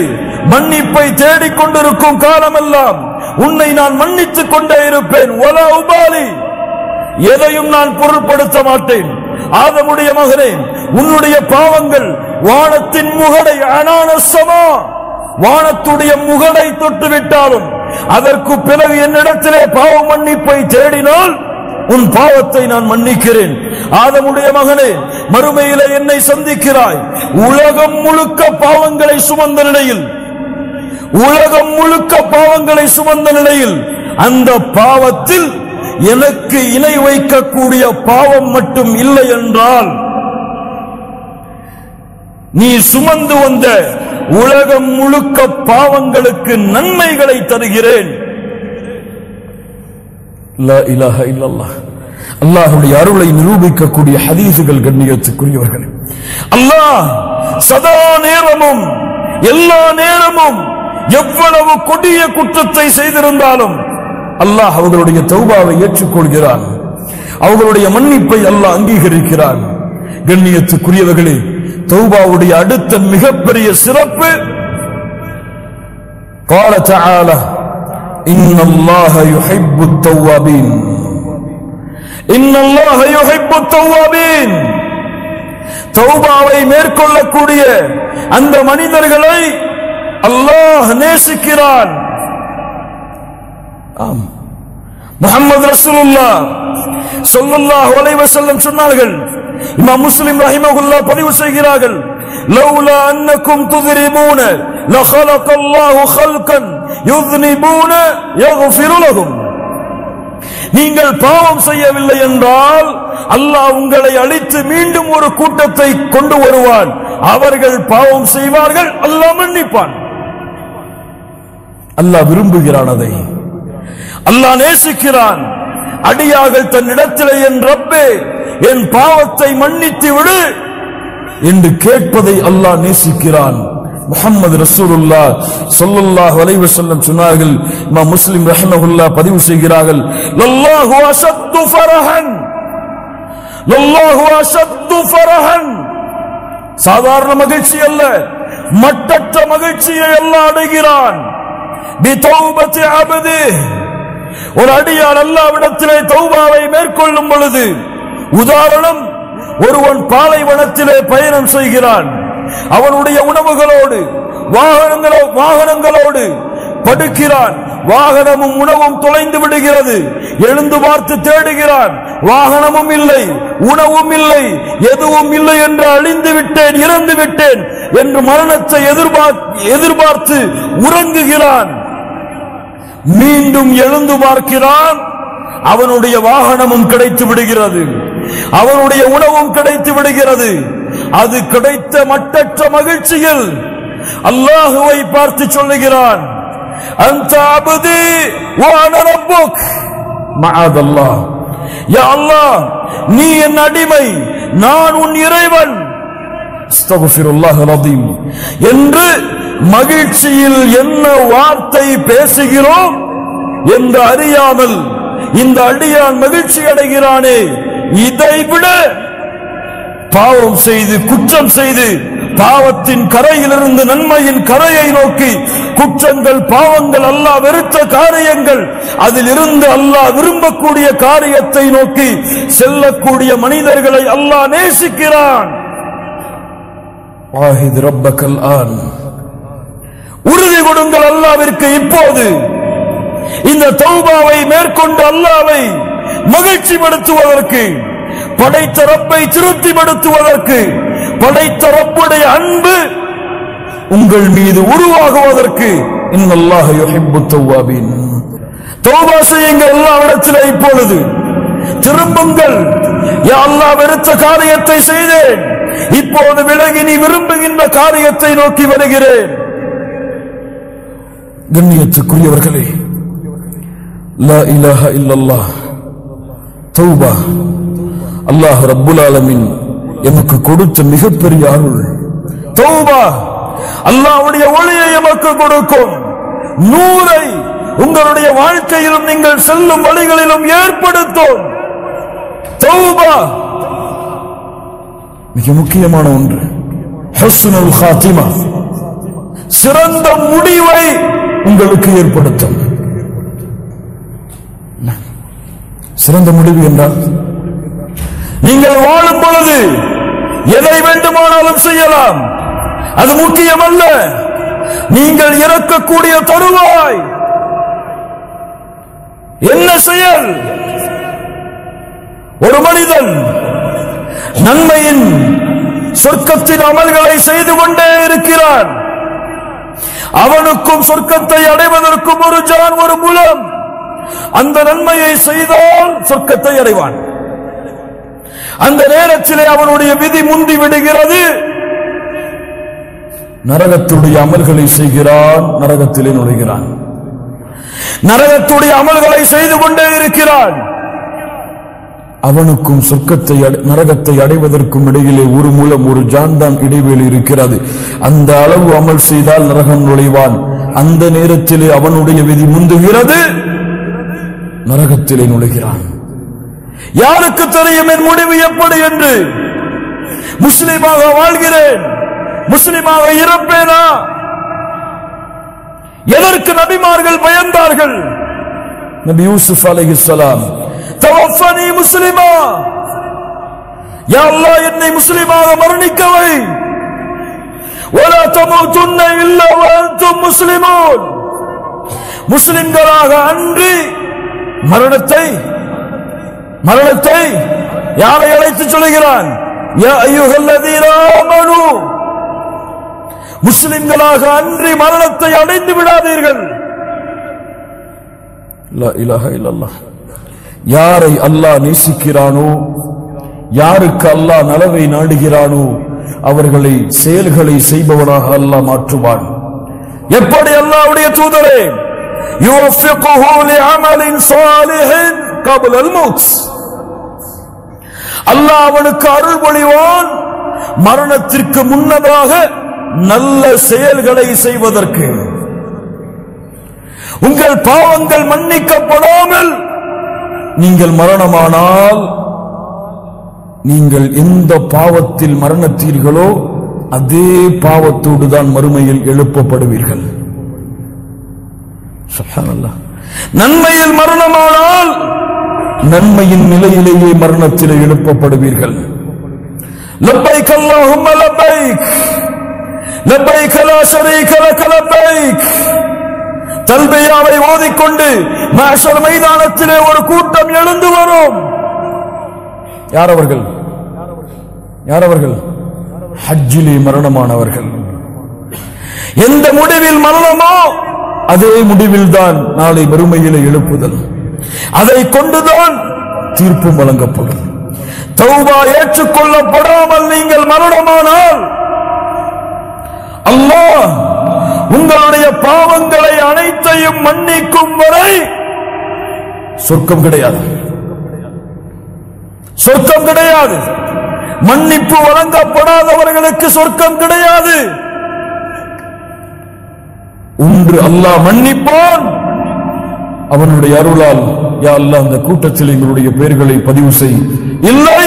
மன்னிப்பை தேடிக் கொண்டிருக்கும் காலமெல்லாம் உன்னை நான் மன்னித்துக் கொண்டே இருப்பேன். வலா உபாலி, எதையும் நான் பொருட்படுத்த மாட்டேன். ஆதமுடைய மகனே, உன்னுடைய பாவங்கள் வானத்தின் முகடை அனானசமா, வானத்துடைய முகடை தொட்டுவிட்டாலும் அதற்கு பிறகு என்னிடத்திலே பாவ மன்னிப்பை தேடினால் உன் பாவத்தை நான் மன்னிக்கிறேன். ஆதமுடைய மகனே, மறுமையிலே என்னை சந்திக்கிறாய். உலகம் முழுக்க பாவங்களை சுமந்த நிலையில், உலகம் முழுக்க பாவங்களை சுமந்த நிலையில் அந்த பாவத்தில் எனக்கு இணை வைக்கக்கூடிய பாவம் மட்டும் இல்லை என்றால் நீ சுமந்து வந்த உலகம் முழுக்க பாவங்களுக்கு நன்மைகளை தருகிறேன். லா இலாஹ இல்லல்லாஹ். அல்லாஹ்வுடைய அருளை நிரூபிக்கக்கூடிய ஹதீசுகள் கண்ணியத்துக்குரியவர்கள். அல்லாஹ் சதா நேரமும் எல்லா நேரமும் எவ்வளவு கொடிய குற்றத்தை செய்திருந்தாலும் அல்லாஹ் அவர்களுடைய தௌபாவை ஏற்றுக்கொள்கிறான். அவர்களுடைய மன்னிப்பை அல்லாஹ் அங்கீகரிக்கிறான். கண்ணியத்துக்குரியவர்களே, தௌபாவுடைய அடுத்த மிகப்பெரிய சிறப்பு قال تعالى إن الله يحب التوابين إن الله يحب التوابين. தௌபாவை மேற்கொள்ளக்கூடிய அந்த மனிதர்களை அல்லாஹ் நேசிக்கிறான். ஆம், முஹம்மது ரசூலுல்லாஹ் ஸல்லல்லாஹு அலைஹி வஸல்லம் சொன்னார்கள், இமாம் முஸ்லிம் ரஹிமஹுல்லாஹ் பதிவு செய்கிறார்கள், லௌலா அன்னக்கும் துذنبون لخلق الله خلقا يذنبون يغفر لهم. நீங்கள் பாவம் செய்யவில்லை என்றால் அல்லாஹ் உங்களை அழித்து மீண்டும் ஒரு கூட்டத்தை கொண்டு வருவான். அவர்கள் பாவம் செய்வார்கள், அல்லாஹ் மன்னிப்பான். அல்லாஹ் விரும்புகிறான், அதை அல்லாஹ் நேசிக்கிறான். அடியார்கள் தன்னிடத்திலே என் ரப்பே என் பாவத்தை மன்னித்து விடு என்று கேட்பதை அல்லாஹ் நேசிக்கிறான். முஹம்மது ரசூலுல்லாஹ் ஸல்லல்லாஹு அலைஹி வஸல்லம் சொன்னார்கள், இமாம் முஸ்லிம் ரஹிமஹுல்லாஹ் பதிவு செய்கிறார்கள், லல்லாஹு அஷத்து ஃபரஹன், லல்லாஹு அஷத்து ஃபரஹன். சாதாரண மகிழ்ச்சி அல்ல, மட்டற்ற மகிழ்ச்சியை அல்லாஹ் அடைகிறான். பிதௌபத்தி அப்தி, ஒரு அடியார் அல்லாஹ்விடத்திலே தௌபாவை மேற்கொள்ளும் பொழுது, உதாரணம், ஒருவன் பாலைவனத்திலே பயணம் செய்கிறான். அவனுடைய உணவுகளோடு வாகனங்களோடு படுக்கிறான். வாகனமும் உணவும் தொலைந்து விடுகிறது. எழுந்து பார்த்து தேடுகிறான். வாகனமும் இல்லை, உணவும் இல்லை, எதுவும் இல்லை என்று அழிந்து விட்டேன், இறந்து விட்டேன் என்று மரணத்தை எதிர்பார்த்து உறங்குகிறான். மீண்டும் எழுந்து பார்க்கிறான். அவனுடைய வாகனமும் கிடைத்து விடுகிறது, அவனுடைய உணவும் கிடைத்து விடுகிறது. அது கிடைத்த மட்டற்ற மகிழ்ச்சியில் அல்லாஹுவை பார்த்து சொல்லுகிறான், அன்த அப்தி வ அனா ரப்புக். மஅதல்லாஹ், யா அல்லாஹ், நீ என் அடிமை, நான் உன் இறைவன். அஸ்தக்ஃபிருல்லாஹ் அலீம் என்று மகிழ்ச்சியில் என்ன வார்த்தை பேசுகிறோம் என்று அறியாமல் இந்த அடியான் மகிழ்ச்சி அடைகிறானே, இதைவிட பாவம் செய்து குற்றம் செய்து பாவத்தின் கரையிலிருந்து நன்மையின் கரையை நோக்கி குற்றங்கள் பாவங்கள் அல்லாஹ் வெறுத்த காரியங்கள் அதிலிருந்து அல்லாஹ் விரும்பக்கூடிய காரியத்தை நோக்கி செல்லக்கூடிய மனிதர்களை அல்லாஹ் நேசிக்கிறான். வாஹித் ரப்பக்கல் ஆன், உறுதி கொடுங்கள் அல்லாஹ்விற்கு இப்போது. இந்த தௌபாவை மேற்கொண்டு அல்லாஹ்வை மகிழ்ச்சிப்படுத்துவதற்கு, படைத்த ரப்பை திருப்திப்படுத்துவதற்கு, படைத்த ரப்புடைய அன்பு உங்கள் மீது உருவாகுவதற்கு இன்னல்லாஹ யுஹிப்புத் தவ்வாபீன். தௌபா செய்யுங்கள் அல்லாஹ்விடத்தில் இப்பொழுது. திரும்புங்கள். யா அல்லாஹ் வெறுத்த காரியத்தை செய்தேன், இப்போது விலகி நீ விரும்புகின்ற காரியத்தை நோக்கி வருகிறேன். கண்ணியத்துக்குரியவர்களே, லா இலாஹ இல்லல்லாஹ் தௌபா அல்லாஹ் ரப்புல் ஆலமீன் எமக்கு கொடுத்த மிகப்பெரிய அருள். தௌபா அல்லாஹ்வுடைய ஒளியை எமக்கு கொடுக்கும். நூரை உங்களுடைய வாழ்க்கையிலும் நீங்கள் செல்லும் வழிகளிலும் ஏற்படுத்தும். தௌபா மிக முக்கியமான ஒன்று. ஹஸ்னுல் காத்திமா, சிறந்த முடிவை உங்களுக்கு ஏற்படுத்தும். சிறந்த முடிவு என்றால் நீங்கள் வாழும் பொழுது எதை வேண்டுமானாலும் செய்யலாம், அது முக்கியமல்ல. நீங்கள் இறக்கக்கூடிய தருவாய் என்ன செயல்? ஒரு மனிதன் நன்மையின் சொர்க்கத்தின் அமல்களை செய்து கொண்டே இருக்கிறான். அவனுக்கும் சொர்க்கத்தை அடைவதற்கும் ஒரு ஜான் ஒரு மூலம். அந்த நன்மையை செய்தால் சொர்க்கத்தை அடைவான். அந்த நேரத்திலே அவனுடைய விதி முந்தி விடுகிறது. நரகத்துடைய அமல்களை செய்கிறான், நரகத்திலே நுழைகிறான். நரகத்துடைய அமல்களை செய்து கொண்டே இருக்கிறான். அவனுக்கும் சொர்க்கத்தை நரகத்தை அடைவதற்கும் இடையிலே ஒரு மூலம் ஒரு ஜான்தான் இடைவெளி இருக்கிறது. அந்த அளவு அமல் செய்தால் நரகம் நுழைவான். அந்த நேரத்திலே அவனுடைய விதி முந்துகிறது, நரகத்திலே நுழைகிறான். யாருக்கு தெரியும் என் முடிவு எப்படி என்று? முஸ்லிமாக வாழ்கிறேன், முஸ்லிமாக இருப்பேனா? எதற்கு நபிமார்கள் பயந்தார்கள்? நபி யூசுப் அலைஹிஸ்ஸலாம், தவஃபனி முஸ்லிமா, யா அல்லாஹ் என்னை முஸ்லிமாக மரணிக்க வை. வலா தமூதுன்ன இல்லா வஅன்தும் முஸ்லிமூன், முஸ்லிம்களாக அன்றி மரணத்தை யாரை அழைத்து சொல்கிறான்? யா அய்யுஹல்லதீன ஆமனூ, முஸ்லிம்களாக அன்றி மரணத்தை அடைந்து விடாதீர்கள். லா இலாஹ இல்லல்லாஹ். யாரை அல்லாஹ் நேசிக்கிறானோ, யாருக்கு அல்லாஹ் நலவை நாடுகிறானோ அவர்களை செயல்களை செய்பவனாக அல்லாஹ் மாற்றுவான். எப்படி? அல்லாஹ்வுடைய தூதரே, யுவஃபிகுஹு லிஅமலின் ஸாலிஹின் கப்லல் மௌத், அல்லாஹ் அவனுக்கு அருள் பொழிவான் மரணத்திற்கு முன்னதாக நல்ல செயல்களை செய்வதற்கு. உங்கள் பாவங்கள் மன்னிக்கப்படாமல் நீங்கள் மரணமானால், நீங்கள் எந்த பாவத்தில் மரணத்தீர்களோ அதே பாவத்தோடு தான் மறுமையில் எழுப்பப்படுவீர்கள். சுப்ஹானல்லாஹ். நன்மையில் மரணமானால் நன்மையின் நிலையிலேயே மரணத்திலே எழுப்பப்படுவீர்கள். லப்பைக் அல்லாஹும்ம லப்பைக், லப்பைக் லா ஷரீக லக லப்பைக். தல்பியாவை ஓதிக்கொண்டு மஹ்ஷர் மைதானத்திலே ஒரு கூட்டம் எழுந்து வரும். யார் அவர்கள்? ஹஜ்ஜிலே மரணமானவர்கள். எந்த முடிவில் மரணமோ அதே முடிவில் தான் நாளை மறுமையிலே எழுப்புதல். அதை கொண்டுதான் தீர்ப்பு வழங்கப்படும். தௌபா ஏற்றுக்கொள்ளப்படாமல் நீங்கள் மரணமானால் அல்லாஹ் உங்களுடைய பாவங்களை அனைத்தையும் மன்னிக்கும் வரை சொர்க்கம் கிடையாது. மன்னிப்பு வழங்கப்படாதவர்களுக்கு சொர்க்கம் கிடையாது. ஒன்று அல்லாஹ் மன்னிப்பான், அவனுடைய அருளால் யா அல்லாஹ் அந்த கூட்டத்தில் எங்களுடைய பெயர்களை பதிவு செய். இல்லை,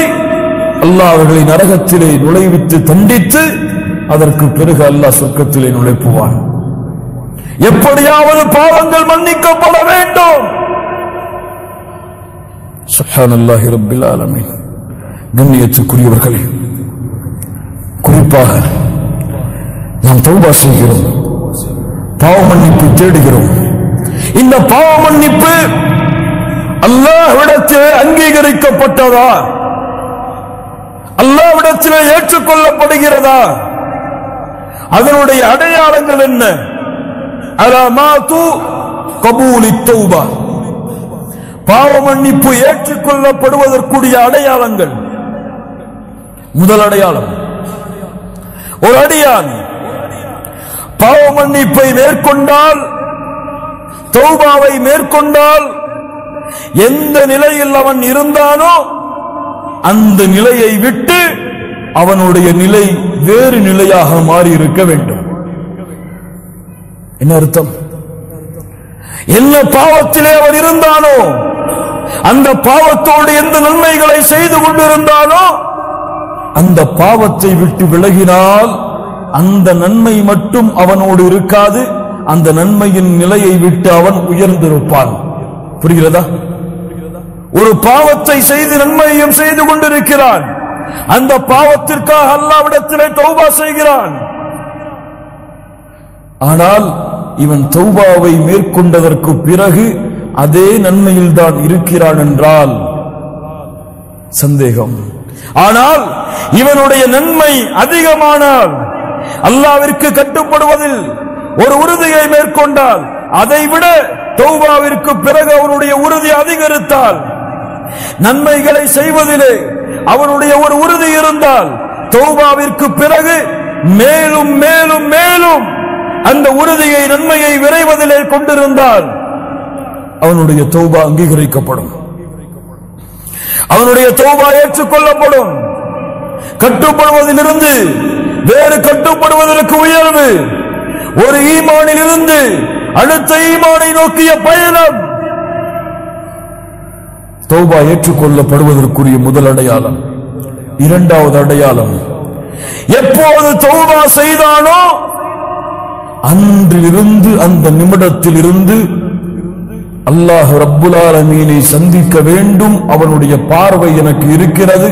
அல்லாஹ் அவர்களை நரகத்திலே நுழைவித்து தண்டித்து அதற்கு பிறகு அல்லாஹ் சொர்க்கத்திலே நுழைப்புவான். எப்படியாவது பாவங்கள் மன்னிக்கப்பட வேண்டும். சுப்ஹானல்லாஹி ரப்பில் ஆலமீன். கண்ணியத்துக்குரியவர்களே, குறிப்பாக நாம் தௌபா செய்கிறோம், பாவ மன்னிப்பு தேடுகிறோம். இந்த பாவ மன்னிப்பு அல்லாஹ்விடத்திலே அங்கீகரிக்கப்பட்டதா, அல்லாஹ்விடத்திலே ஏற்றுக்கொள்ளப்படுகிறதா? அதனுடைய அடையாளங்கள் என்ன? அலாமாத்து கபூலி தௌபா, பாவ மன்னிப்பு ஏற்றுக்கொள்ளப்படுவதற்குரிய அடையாளங்கள். முதல் அடையாளம், ஒரு அடியான் பாவ மன்னிப்பை மேற்கொண்டால், தௌபாவை மேற்கொண்டால், எந்த நிலையில் அவன் இருந்தானோ அந்த நிலையை விட்டு அவனுடைய நிலை வேறு நிலையாக மாறி இருக்க வேண்டும். என்ன அர்த்தம்? என்ன பாவத்திலே அவன் இருந்தானோ, அந்த பாவத்தோடு எந்த நன்மைகளை செய்து கொண்டிருந்தானோ அந்த பாவத்தை விட்டு விலகினால் அந்த நன்மை மட்டும் அவனோடு இருக்காது, அந்த நன்மையின் நிலையை விட்டு அவன் உயர்ந்திருப்பான். புரிகிறதா? ஒரு பாவத்தை செய்து நன்மையும் செய்து கொண்டிருக்கிறான், அந்த பாவத்திற்காக அல்லாஹ்விடத்திலே தௌபா செய்கிறான். ஆனால் இவன் தௌபாவை மேற்கொண்டதற்கு பிறகு அதே நன்மையில் தான் இருக்கிறான் என்றால் சந்தேகம். ஆனால் இவனுடைய நன்மை அதிகமானால், அல்லாஹ்விற்கு கட்டுப்படுவதில் ஒரு உறுதியை மேற்கொண்டால், அதைவிட தௌபாவிற்கு பிறகு அவனுடைய உறுதி அதிகரித்தால், நன்மைகளை செய்வதிலே அவனுடைய ஒரு உறுதி இருந்தால், தௌபாவிற்கு பிறகு மேலும் மேலும் மேலும் அந்த உறுதியை, நன்மையை விரைவதிலே கொண்டிருந்தால் அவனுடைய தௌபா அங்கீகரிக்கப்படும், அவனுடைய தௌபா ஏற்றுக்கொள்ளப்படும். கட்டுப்படுவதிலிருந்து வேறு கட்டுப்படுவதற்கு உயர்வு, ஒரு ஈமானில் இருந்து அடுத்த ஈமானை நோக்கிய பயணம். தௌபா ஏற்றுக்கொள்ளப்படுவதற்குரிய முதல் அடையாளம். இரண்டாவது அடையாளம், எப்போது தௌபா செய்தானோ அன்றிலிருந்து, அந்த நிமிடத்தில் இருந்து அல்லாஹ் ரப்புல் ஆலமீனை சந்திக்க வேண்டும், அவனுடைய பார்வை எனக்கு இருக்கிறது,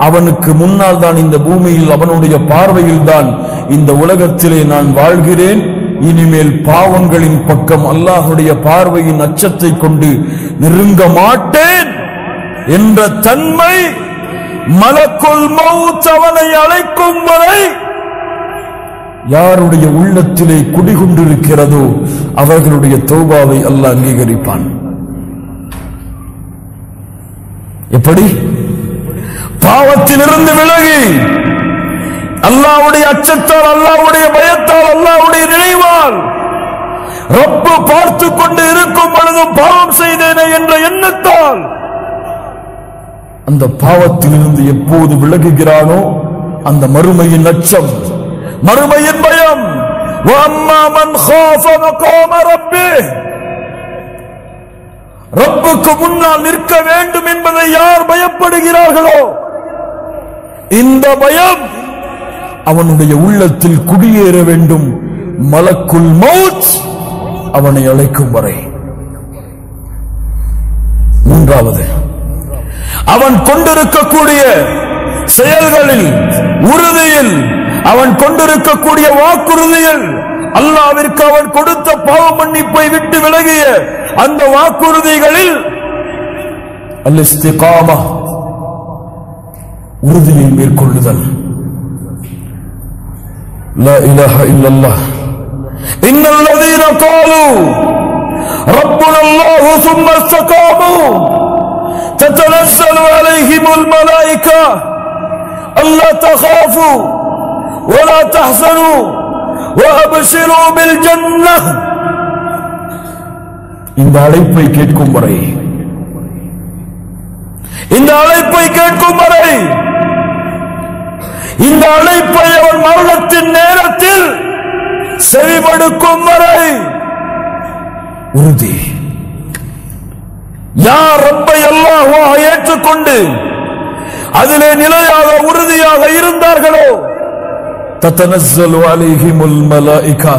அவனுக்கு முன்னால் தான் இந்த பூமியில், அவனுடைய பார்வையில் தான் இந்த உலகத்திலே நான் வாழ்கிறேன், இனிமேல் பாவங்களின் பக்கம் அல்லாஹ்வுடைய பார்வையின் அச்சத்தை கொண்டு நெருங்க மாட்டேன் என்ற தன்மை மலக்குல் மௌத் அவனை அழைக்கும் வரை யாருடைய உள்ளத்திலே குடிகொண்டிருக்கிறதோ அவர்களுடைய தௌபாவை அல்லாஹ் அங்கீகரிப்பான். எப்படி? பாவத்திலிருந்து விலகி அல்லாஹ்வுடைய அச்சத்தால், அல்லாஹ்வுடைய பயத்தால், அல்லாஹ்வுடைய நினைவால், ரப்பு பார்த்து கொண்டு இருக்கும் பொழுதும் பாவம் செய்தேனே என்ற எண்ணத்தால் அந்த பாவத்திலிருந்து எப்போது விலகுகிறானோ அந்த மறுமையின் அச்சம், மறுமையின் பயம். وَأَمَّا مَنْ خَافَ مَقَامَ رَبِّهِ, ரப்புக்கு முன்னால் நிற்க வேண்டும் என்பதை யார் பயப்படுகிறார்களோ இந்த பயம் அவனுடைய உள்ளத்தில் குடியேற வேண்டும், மலக்குல் மௌத் அவனை அழைக்கும் வரை. மூன்றாவது, அவன் கொண்டிருக்கக்கூடிய செயல்களில், உறுதியில், அவன் கொண்டிருக்கக்கூடிய வாக்குறுதியில், அல்லாஹ்விற்கு அவன் கொடுத்த பாவ மன்னிப்பை விட்டு விலகிய அந்த வாக்குறுதிகளில் அல்-இஸ்திகாமா, உறுதியை மேற்கொள்ளுதல். லா இலாஹ இல்லல்லாஹ், இன்னல்லதீன காலூ ரப்புனா அல்லாஹு சும்ம இஸ்தகாமூ தத்தனஸ்ஸலு அலைஹிமுல் மலாயிகா அல்லா தகாஃபு ولا تحزنوا وابشروا بالجنة. இந்த அழைப்பை கேட்கும் வரை, இந்த அழைப்பை கேட்கும் வரை இந்த அழைப்பை அவன் மரணத்தின் நேரத்தில் செவிமடுக்கும் வரை உறுதி. யார் ரப்பை அல்லாஹ்வாக ஏற்றுக்கொண்டு அதிலே நிலையாக உறுதியாக இருந்தார்களோ தத்தனஸ்ஸலு அலைஹிமுல் மலாயிகா,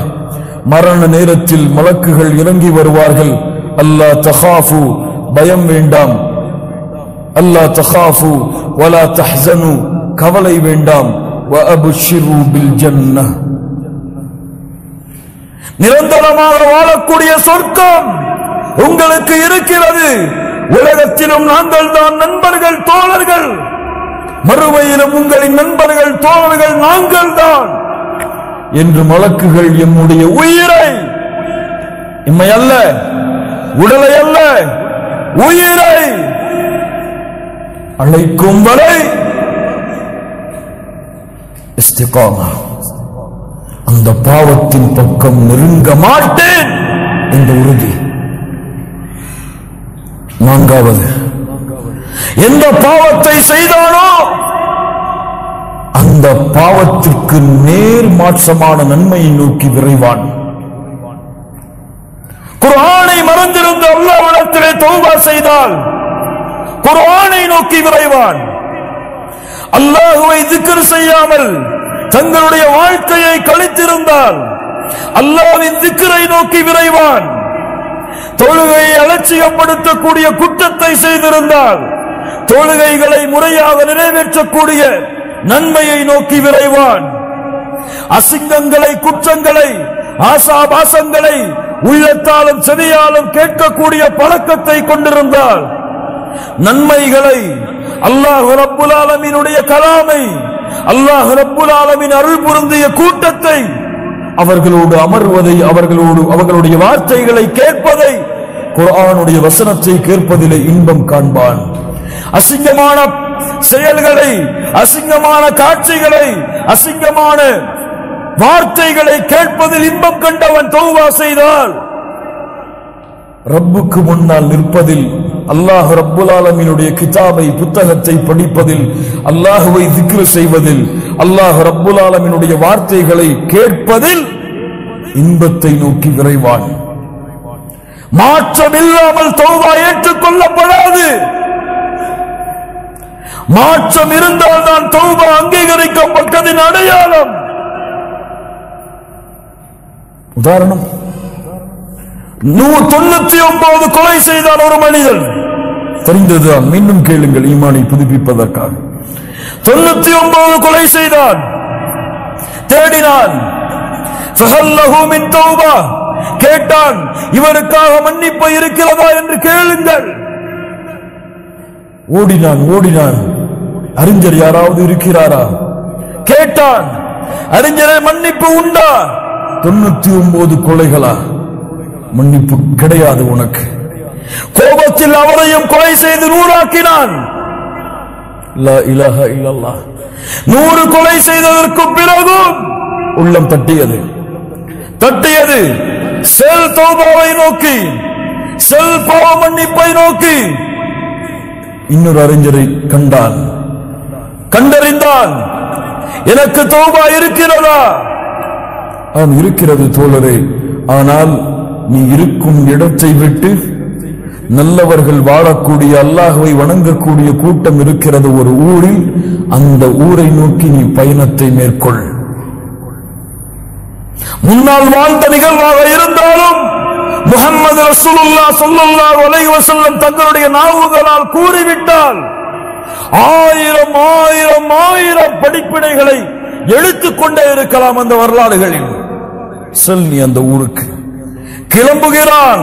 மரண நேரத்தில் மலக்குகள் இறங்கி வருவார்கள். அல்லா தகாஃபு, பயம் வேண்டாம். அல்லா தகாஃபு வலா தஹ்ஸனு, கவலை வேண்டாம். வஅப்ஷிரு பில் ஜன்னஹ், நிரந்தரமாக வாழக்கூடிய சொர்க்கம் உங்களுக்கு இருக்கிறது. உலகத்திலும் நாங்கள் தான் நண்பர்கள், தோழர்கள். மறுமையிலும் உங்களின் நண்பர்கள், தோழர்கள் நாங்கள் தான் என்று மலக்குகள் எம்முடைய உயிரை, இம்மை அல்ல, உடலை அல்ல, உயிரை அழைக்கும் வரை இஸ்திகாமா, அந்த பாவத்தின் பக்கம் நெருங்க மாட்டேன் என்ற உறுதி. நான்காவது, எந்த பாவத்தை செய்தானோ அந்த பாவத்திற்கு நேர் மாற்றமான நன்மையை நோக்கி விரைவான். குர்ஆனை மறந்திருந்த அல்லாஹ்விடத்திலே தௌபா செய்தால் குர்ஆனை நோக்கி விரைவான். அல்லாஹ்வை திக்ர் செய்யாமல் தங்களுடைய வாழ்க்கையை கழித்திருந்தால் அல்லாஹ்வின் திக்ரை நோக்கி விரைவான். தொழுகையை அலட்சியப்படுத்தக்கூடிய குற்றத்தை செய்திருந்தால் தொழுகைகளை முறையாக நிறைவேற்றக்கூடிய நன்மையை நோக்கி விரைவான். அசிங்கங்களை, குற்றங்களை, ஆசாபாசங்களை உள்ளத்தாலும் செவியாலும் கேட்கக்கூடிய பழக்கத்தை கொண்டிருந்தால் நன்மைகளை, அல்லாஹ் ரப்புல் ஆலமீனுடைய கலாமை, அல்லாஹ் ரப்புல் ஆலமீன் அருள் புரிந்திய கூட்டத்தை, அவர்களோடு அமர்வதை, அவர்களுடைய வார்த்தைகளை கேட்பதை, குர்ஆனுடைய வசனத்தை கேட்பதிலே இன்பம் காண்பான். அசிங்கமான செயல்களை, அசிங்கமான காட்சிகளை, அசிங்கமான வார்த்தைகளை கேட்பதில் இன்பம் கண்டவன் தௌபா செய்தால் ரப்புக்கு முன்னால் நிற்பதில், அல்லாஹ் ரப்புல் ஆலமீனுடைய கிதாபை, புத்தகத்தை படிப்பதில், அல்லாஹ்வை திக்ர் செய்வதில், அல்லாஹ் ரப்புல் ஆலமீனுடைய வார்த்தைகளை கேட்பதில் இன்பத்தை நோக்கி விரைவான். மாற்றம் இல்லாமல் தௌபா ஏற்றுக்கொள்ளப்படாது. மாற்றம் இருந்தால் தான் தௌபா அங்கீகரிக்கப்பட்டதின் அடையாளம். உதாரணம், 99 கொலை செய்தால் ஒரு மனிதன், தெரிந்ததுதான், மீண்டும் கேளுங்கள் ஈமானை புதுப்பிப்பதற்காக. 99 கொலை செய்தான், தேடினான், கேட்டான், இவருக்காக மன்னிப்பு இருக்கிறதா என்று கேளுங்கள். ஓடினான், அறிஞர் யாராவது இருக்கிறாரா கேட்டான், அறிஞரை மன்னிப்பு உண்டா? 99 கொலைகளா? மன்னிப்பு கிடையாது உனக்கு. கோபத்தில் அவரையும் கொலை செய்து 100 ஆக்கினான். லா இலாஹ இல்லல்லாஹ். 100 கொலை செய்ததற்கு பிறகும் உள்ளம் தட்டியது. செல் தௌபாவை நோக்கி, செல் பாவ மன்னிப்பை நோக்கி. இன்னொரு அறிஞரை கண்டான், கண்டறிந்தான். எனக்கு தௌபா இருக்கிறதா? இருக்கிறது தோழரே, ஆனால் நீ இருக்கும் இடத்தை விட்டு நல்லவர்கள் வாழக்கூடிய, அல்லாஹ்வை வணங்கக்கூடிய கூட்டம் இருக்கிறது ஒரு ஊரில், அந்த ஊரை நோக்கி நீ பயணத்தை மேற்கொள். முன்னால் வாழ்ந்த நிகழ்வாக இருந்தாலும் முஹம்மது ரசூலுல்லாஹ் ஸல்லல்லாஹு அலைஹி வஸல்லம் தங்களுடைய நாவுகளால் கூறிவிட்டால் 1000 படிப்பினைகளை எடுத்துக்கொண்டே இருக்கலாம் அந்த வரலாறுகளில். செல் நீ அந்த ஊருக்கு. கிளம்புகிறான்,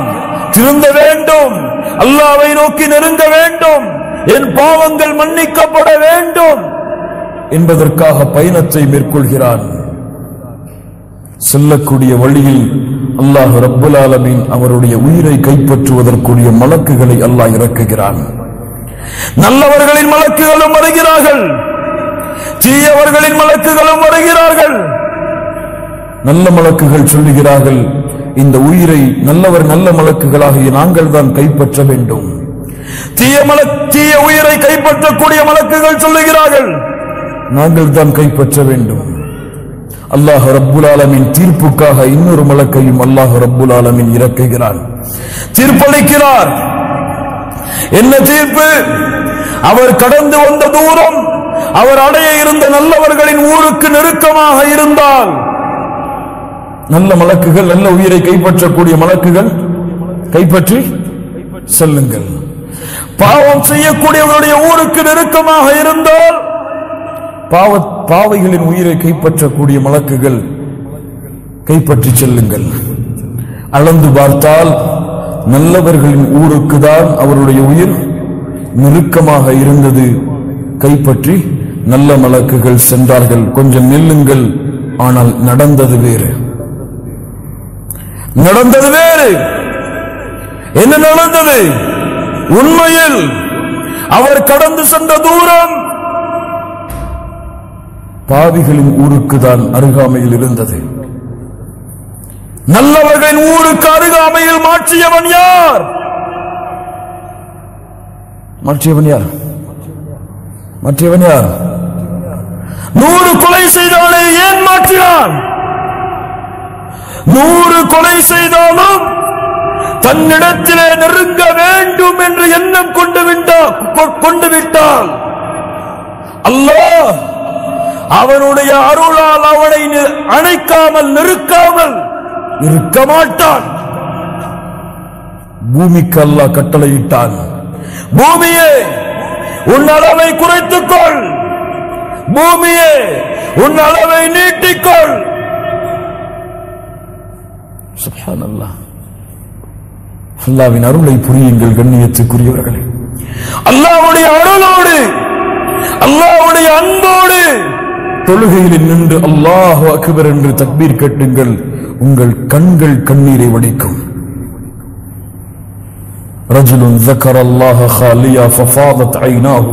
திருந்த வேண்டும், அல்லாஹ்வை நோக்கி நெருங்க வேண்டும், என் பாவங்கள் மன்னிக்கப்பட வேண்டும் என்பதற்காக பயணத்தை மேற்கொள்கிறான். செல்லக்கூடிய வழியில் அல்லாஹ் ரப்புல் ஆலமீன் அவருடைய உயிரை கைப்பற்றுவதற்குரிய மலக்குகளை அல்லாஹ் இறக்குகிறான். நல்லவர்களின் மலக்குகளும் வருகிறார்கள், தீயவர்களின் மலக்குகளும் வருகிறார்கள். நல்ல மலக்குகள் சொல்லுகிறார்கள், இந்த உயிரை நல்ல மலக்குகளாகிய நாங்கள் தான் கைப்பற்ற வேண்டும். தீய உயிரை கைப்பற்றக்கூடிய மலக்குகள் சொல்லுகிறார்கள், நாங்கள் தான் கைப்பற்ற வேண்டும். அல்லாஹ் ரப்புல் ஆலமீன் தீர்ப்புக்காக இன்னொரு மலக்கையும் அல்லாஹ் ரப்புல் ஆலமீன் இறக்குகிறான், தீர்ப்பளிக்கிறார். என்ன தீர்ப்பு? அவர் கடந்து வந்த தூரம் அவர் அடைய இருந்த நல்லவர்களின் ஊருக்கு நெருக்கமாக இருந்தால், நல்ல மலக்குகள், நல்ல உயிரை கைப்பற்றக்கூடிய மலக்குகள் கைப்பற்றி செல்லுங்கள். பாவம் செய்யக்கூடியவர்களுடைய ஊருக்கு நெருக்கமாக இருந்தால் பாவைகளின் உயிரை கைப்பற்றக்கூடிய மலக்குகள் கைப்பற்றி செல்லுங்கள். அளந்து பார்த்தால் நல்லவர்களின் ஊருக்கு தான் அவருடைய உயிர் நெருக்கமாக இருந்தது. கைப்பற்றி நல்ல மலக்குகள் சென்றார்கள். கொஞ்சம் நில்லுங்கள், ஆனால் நடந்தது வேறு. நடந்தது வேறு. என்ன நடந்தது? உண்மையில் அவர் கடந்து சென்ற தூரம் பாவிகளின் ஊருக்கு தான் அருகாமையில் இருந்தது. நல்லவர்களின் ஊருக்கு அருகாமையில் மாற்றியவன் யார்? மாற்றியவன் யார்? மாற்றியவன் யார்? 100 கொலை செய்தாலே ஏன் மாற்றினான்? 100 கொலை செய்தாலும் தன்னிடத்திலே நெருங்க வேண்டும் என்று எண்ணம் கொண்டு விட்டால் அல்லாஹ் அவனுடைய அருளால் அவனை அணைக்காமல் நெருக்காமல் இருக்க மாட்டான். பூமிக்கு அல்லாஹ் கட்டளையிட்டான், பூமியே உன் அளவை குறைத்துக்கொள், பூமியே உன் அளவை நீட்டிக்கொள். சுப்ஹானல்லாஹ். அல்லாஹ்வின் அருளை புரியுங்கள் கண்ணியத்துக்குரியவர்களே. அல்லாஹ்வுடைய அருளோடு, அல்லாஹ்வுடைய அன்போடு தொழுகையில் நின்று அல்லாஹு அக்பர் என்று தக்பீர் கட்டுங்கள். உங்கள் கண்கள் கண்ணீரை வடிக்கும். ரஜுலுன் ذكرல்லாஹ خاليا ففاضت عيناه.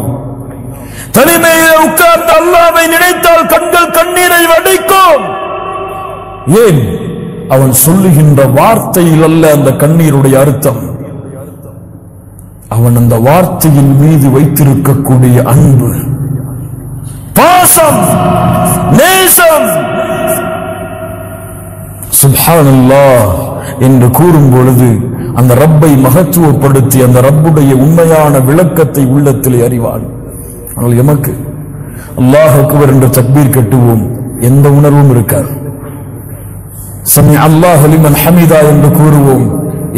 தனிமையில் உட்கார்ந்து அல்லாஹ்வை நினைத்தால் கண்கள் கண்ணீரை வடிக்கும். ஏன்? அவன் சொல்லுகின்ற வார்த்தையில் அல்ல அந்த கண்ணீருடைய அர்த்தம், அவன் அந்த வார்த்தையின் மீது வைத்திருக்கக்கூடிய அன்பு, பாசம், நேசம். சுப்ஹானல்லாஹ் என்று கூறும் பொழுது அந்த ரப்பை மகத்துவப்படுத்தி அந்த ரப்புடைய உண்மையான விளக்கத்தை உள்ளத்திலே அறிவான். ஆனால் எமக்கு அல்லாஹ் அக்பர் என்று தக்பீர் கட்டுவோம், எந்த உணர்வும் இருக்காது. சமி அல்லாஹு லிமன் ஹமிதா என்று கூறுவோம்,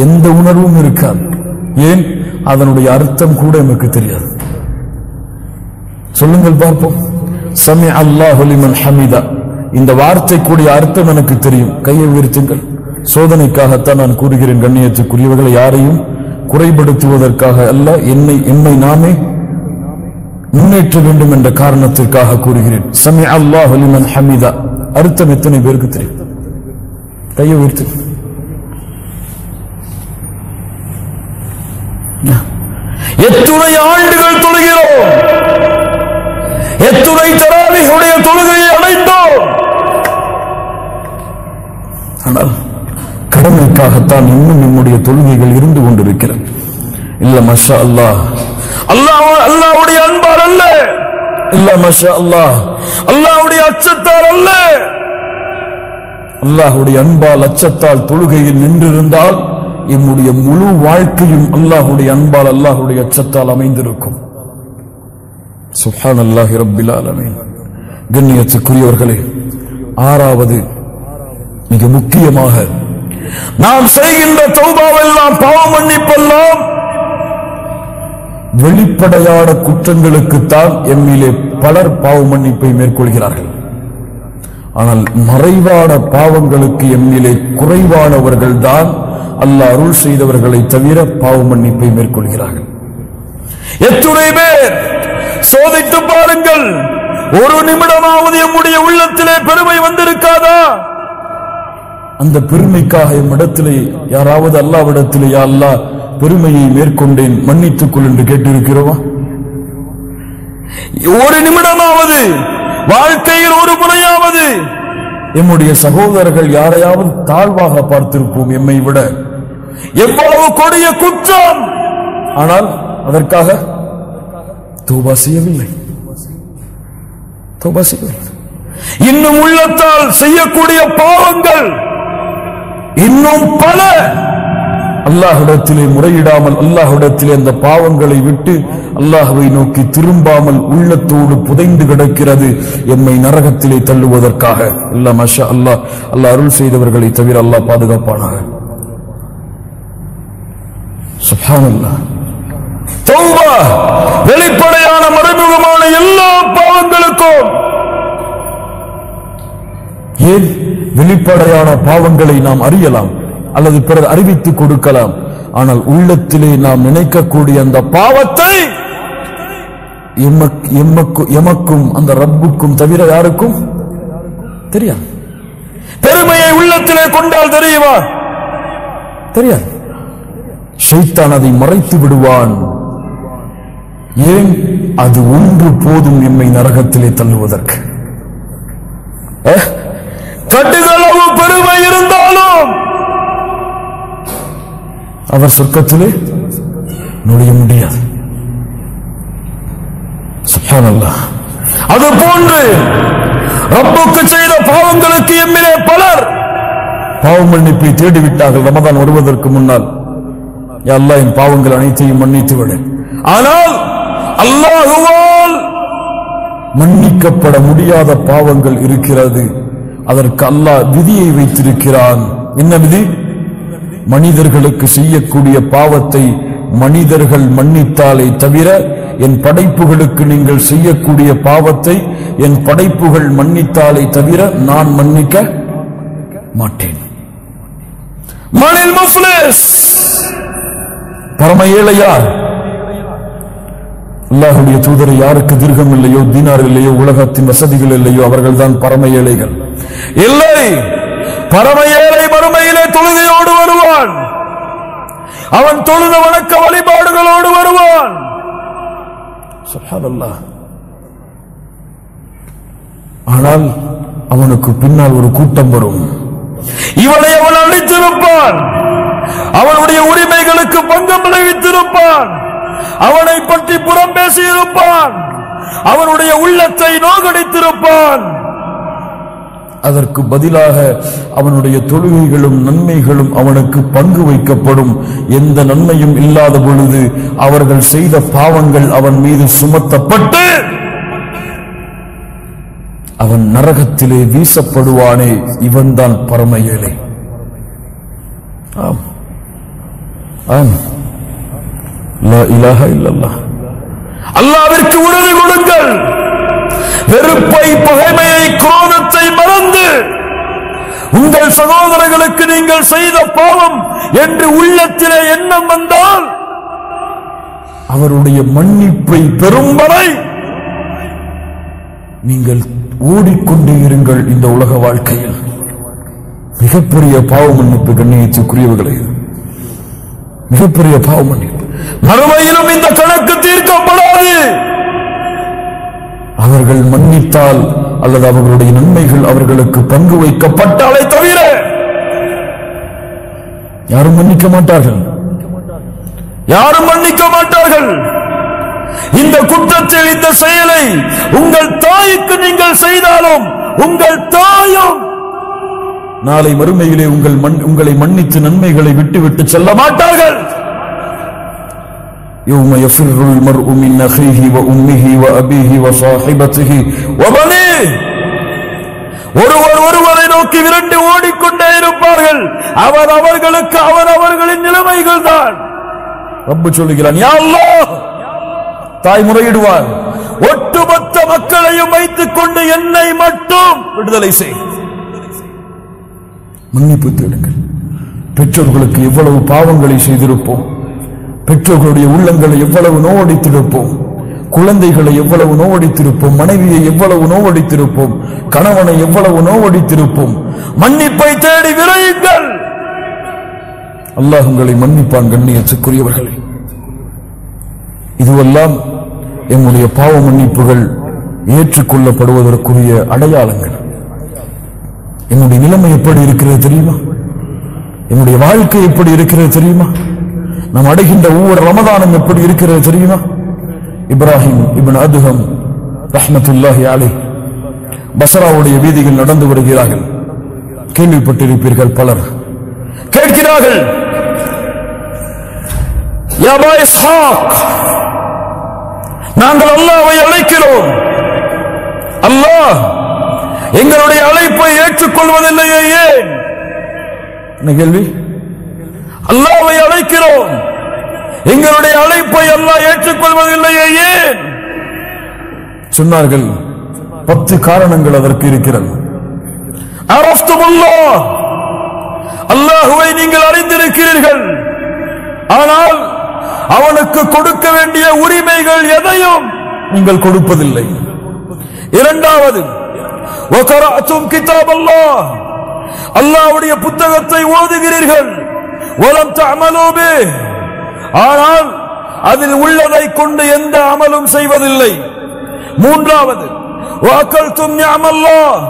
எந்த உணர்வும் இருக்காது. ஏன்? அதனுடைய அர்த்தம் கூட நமக்கு தெரியாது. சொல்லுங்கள் பார்ப்போம். சமி அல்லாஹு லிமன் ஹமிதா, இந்த வார்த்தை கூடிய அர்த்தம் எனக்கு தெரியும். கையை உயர்த்துங்கள். சோதனைக்காகத்தான் நான் கூறுகிறேன் கண்ணியத்துக்குரியவர்களை, யாரையும் குறைபடுத்துவதற்காக அல்ல, என்னை நாமே முன்னேற்ற வேண்டும் என்ற காரணத்திற்காக கூறுகிறேன். சமி அல்லாஹு லிமன் ஹமிதா அர்த்தம் எத்தனை பேருக்கு தெரியும்? கையை உயர்த்து. எத்துணை ஆண்டுகள் தொழுகிறோம், எத்துணை தராவீஹுடைய தொழுகையை அடைந்தோம். ஆனால் கடமைக்காகத்தான் இன்னும் நம்முடைய தொழுகைகள் இருந்து கொண்டிருக்கிறது. இல்ல மஷா அல்லாஹ், அல்லாஹ்வுடைய அன்பால் அல்ல, இல்ல மஷா அல்லாஹ், அல்லாஹ்வுடைய அச்சத்தால் அல்ல. அல்லாஹ்வுடைய அன்பால் அச்சத்தால் தொழுகையில் நின்றிருந்தால் நம்முடைய முழு வாழ்க்கையும் அல்லாஹ்வுடைய அன்பால் அல்லாஹ்வுடைய அச்சத்தால் அமைந்திருக்கும். சுப்ஹானல்லாஹி ரப்பில் ஆலமீன். கண்ணியத்துக்குரியவர்களே, 6வது மிக முக்கியமாக நாம் செய்கின்ற தௌபாவெல்லாம், பாவ மன்னிப்பெல்லாம் வெளிப்படையான குற்றங்களுக்குத்தான் எம்மிலே பலர் பாவ மன்னிப்பை மேற்கொள்கிறார்கள். ஆனால் மறைவான பாவங்களுக்கு எம்மிலே குறைவானவர்கள் தான் அல்லாஹ் அருள் செய்தவர்களை தவிர பாவ மன்னிப்பை மேற்கொள்கிறார்கள். எத்துணை பேர் சோதித்து பாருங்கள், ஒரு நிமிடமாவது நம்முடைய உள்ளத்திலே பெருமை வந்திருக்காதா? அந்த பெருமைக்காக எம்மிடத்திலே யாராவது அல்லாஹ்விடத்திலே, யா அல்லாஹ் பெருமையை மேற்கொண்டேன் மன்னித்துக் கொள் என்று கேட்டிருக்கிறோமா? ஒரு நிமிடமாவது, வாழ்க்கையில் ஒரு முறையாவது எம்முடைய சகோதரர்கள் யாரையாவது தாழ்வாக பார்த்திருப்போம் எம்மை விட. எவ்வளவு கொடிய குற்றம், ஆனால் அதற்காக தௌபா செய்யவில்லை. தௌபா செய்வது. இன்னும் உள்ளத்தால் செய்யக்கூடிய பாவங்கள் இன்னும் பல. அல்லாஹ்விடத்திலே முறையிடாமல், அல்லாஹ்விடத்திலே அந்த பாவங்களை விட்டு அல்லாஹ்வை நோக்கி திரும்பாமல் உள்ளத்தோடு புதைந்து கிடக்கிறது, எம்மை நரகத்திலே தள்ளுவதற்காக. அல்லாஹ் மாஷா அல்லாஹ், அல்லாஹ் அருள் செய்தவர்களை தவிர அல்லாஹ் பாதுகாப்பானாக. சுப்ஹானல்லாஹ். தௌபா வெளிப்படையான மறைமுகமான எல்லா பாவங்களுக்கும். ஏன் வெளிப்படையான பாவங்களை நாம் அறியலாம் அல்லது பிறர் அறிவித்துக் கொடுக்கலாம், ஆனால் உள்ளத்திலே நாம் நினைக்கக்கூடிய அந்த பாவத்தை எமக்கும் அந்த ரப்புக்கும் தவிர யாருக்கும் தெரியாது. பெருமையை உள்ளத்திலே கொண்டால் தெரியுமா? தெரியாது. ஷைத்தான் அதை மறைத்து விடுவான். ஏன்? அது ஒன்று போதும் எம்மை நரகத்திலே தள்ளுவதற்கு. கடுகளவு பெருமை இருந்தாலும் அவர் சொர்க்கத்திலே நுழைய முடியாது. சுப்ஹானல்லாஹ். அது போன்று ரப்புக்கு செய்த பாவங்களுக்கு எம்மிலே பலர் பாவ மன்னிப்பை தேடிவிட்டார்கள் ரமதான் வருவதற்கு முன்னால். யா அல்லாஹ், என் பாவங்கள் அனைத்தையும் மன்னித்து விடு. ஆனால் அல்லாஹுவால் மன்னிக்கப்பட முடியாத பாவங்கள் இருக்கிறது. அதற்கு அல்லாஹ் விதியை வைத்திருக்கிறான். என்ன விதி? மனிதர்களுக்கு செய்யக்கூடிய பாவத்தை மனிதர்கள் மன்னித்தாலே தவிர என் படைப்புகளுக்கு நீங்கள் செய்யக்கூடிய பாவத்தை என் படைப்புகள் மன்னித்தாலே தவிர நான் மன்னிக்க மாட்டேன். மனில் முஃப்லிஸ், பரம ஏழையார். அல்லாஹ்வுடைய தூதரை யாருக்கு திர்கம் இல்லையோ, தீனார் இல்லையோ, உலகத்தின் வசதிகள் இல்லையோ, அவர்கள் தான் பரம ஏழைகள். இல்லை, பரம ஏழை மறுமையிலே தொழுகையோடு வருவான். அவன் தொழுத வணக்க வழிபாடுகளோடு வருவான். சுப்ஹானல்லாஹ். ஆனால் அவனுக்கு பின்னால் ஒரு கூட்டம் வரும். இவனை அவன் அழித்திருப்பான். அவனுடைய உரிமைகளுக்கு பங்கம் விளைவித்திருப்பான். அவனை பற்றி புறம் பேசியிருப்பான். அவனுடைய உள்ளத்தை நோகடித்திருப்பான். அதற்கு பதிலாக அவனுடைய தொழுகைகளும் நன்மைகளும் அவனுக்கு பங்கு வைக்கப்படும். எந்த நன்மையும் இல்லாத பொழுது அவர்கள் செய்த பாவங்கள் அவன் மீது சுமத்தப்பட்டு அவன் நரகத்திலே வீசப்படுவானே, இவன்தான் பரம ஏழை. ஆம், ஆம். லா இலாஹ இல்லல்லாஹ். அல்லாஹ்விற்கு உறுதி கொடுங்கள். வெறுப்பை, பகைமையை, குரோதத்தை மறந்து உங்கள் சகோதரர்களுக்கு நீங்கள் செய்த பாவம் என்று உள்ளத்திலே எண்ணம் வந்தால் அவருடைய மன்னிப்பை பெறும் வரை நீங்கள் ஓடிக்கொண்டே இருங்கள். இந்த உலக வாழ்க்கையில் மிகப்பெரிய பாவ மன்னிப்பு கண்ணியத்துக்குரியவர்களே, மிகப்பெரிய பாவ மன்னிப்பு. மறுமையிலும் இந்த கணக்கு தீர்க்கப்படாது. அவர்கள் மன்னித்தால் அல்லது அவர்களுடைய நன்மைகள் அவர்களுக்கு பங்கு வைக்கப்பட்டாலே தவிர யாரும் மன்னிக்க மாட்டார்கள். யாரும் மன்னிக்க மாட்டார்கள். இந்த குற்றத்தில், இந்த செயலை உங்கள் தாய்க்கு நீங்கள் செய்தாலும் உங்கள் தாயும் நாளை மறுமையிலே உங்களை மன்னித்து நன்மைகளை விட்டுவிட்டு செல்ல மாட்டார்கள். يوم يفر المرء من أخيه وأمه وأبيه وصاحبته وبنيه. ஒருவரை நோக்கி விரண்டு ஓடிக்கொண்டே இருப்பார்கள். அவர்களுக்கு அவர்களின் நிலைமைகள் தான். ரப்பு சொல்லுகிறான், யா அல்லாஹ், தாய் முறையிடுவார், ஒட்டுமொத்த மக்களையும் வைத்துக் கொண்டு என்னை மட்டும் விடுதலை செய். மன்னிப்பு தேடுங்கள். பெற்றோர்களுக்கு எவ்வளவு பாவங்களை செய்திருப்போம், பெற்றோர்களுடைய உள்ளங்களை எவ்வளவு நோவடித்திருப்போம், குழந்தைகளை எவ்வளவு நோவடித்திருப்போம், மனைவியை எவ்வளவு நோவடித்திருப்போம், கணவனை எவ்வளவு நோவடித்திருப்போம். மன்னிப்பை தேடி விரையுங்கள். அல்லாஹ் உங்களை மன்னிப்பான். கண்ணியத்துக்குரியவர்களே, இதுவெல்லாம் எம்முடைய பாவ மன்னிப்புகள் ஏற்றுக்கொள்ளப்படுவதற்குரிய அடையாளங்கள். என்னுடைய நிலைமை எப்படி இருக்கிறது தெரியுமா? என்னுடைய வாழ்க்கை எப்படி இருக்கிறது தெரியுமா? நாம் அடைகின்ற ஒவ்வொரு ரமதானும் எப்படி இருக்கிறது தெரியுமா? இப்ராஹிம் இப்னு அதுஹம் ரஹ்மத்துல்லாஹி அலைஹ் பஸ்ராவுடைய வீதியில் நடந்து வருகிறார்கள். கேள்விப்பட்டிருப்பீர்கள், பலர் கேட்கிறார்கள், யா அபா இஸ்ஹாக், நாங்கள் அல்லாஹ்வை அழைக்கிறோம், அல்லாஹ் எங்களுடைய அழைப்பை ஏற்றுக்கொள்வதில்லையே, ஏன்? என்ன கேள்வி? அல்லாஹ்வை அழைக்கிறோம், எங்களுடைய அழைப்பை அல்லாஹ் ஏற்றுக்கொள்வதில்லையே, ஏன்? சொன்னார்கள், 10 காரணங்கள் அதற்கு இருக்கிறது. அரஃப்துமுல்லாஹ், அல்லாஹ்வை நீங்கள் அறிந்திருக்கிறீர்கள், ஆனால் அவனுக்கு கொடுக்க வேண்டிய உரிமைகள் எதையும் நீங்கள் கொடுப்பதில்லை. இரண்டாவது, வகரஅதும் கிதாபல்லாஹ், அல்லாஹ்வுடைய புத்தகத்தை ஓதுகிறீர்கள், வலம் தஅமலூ பிஹ், ஆனால் அதில் உள்ளதை கொண்டு எந்த அமலும் செய்வதில்லை. மூன்றாவது, வஅகல்தும் நிஅமல்லாஹ்,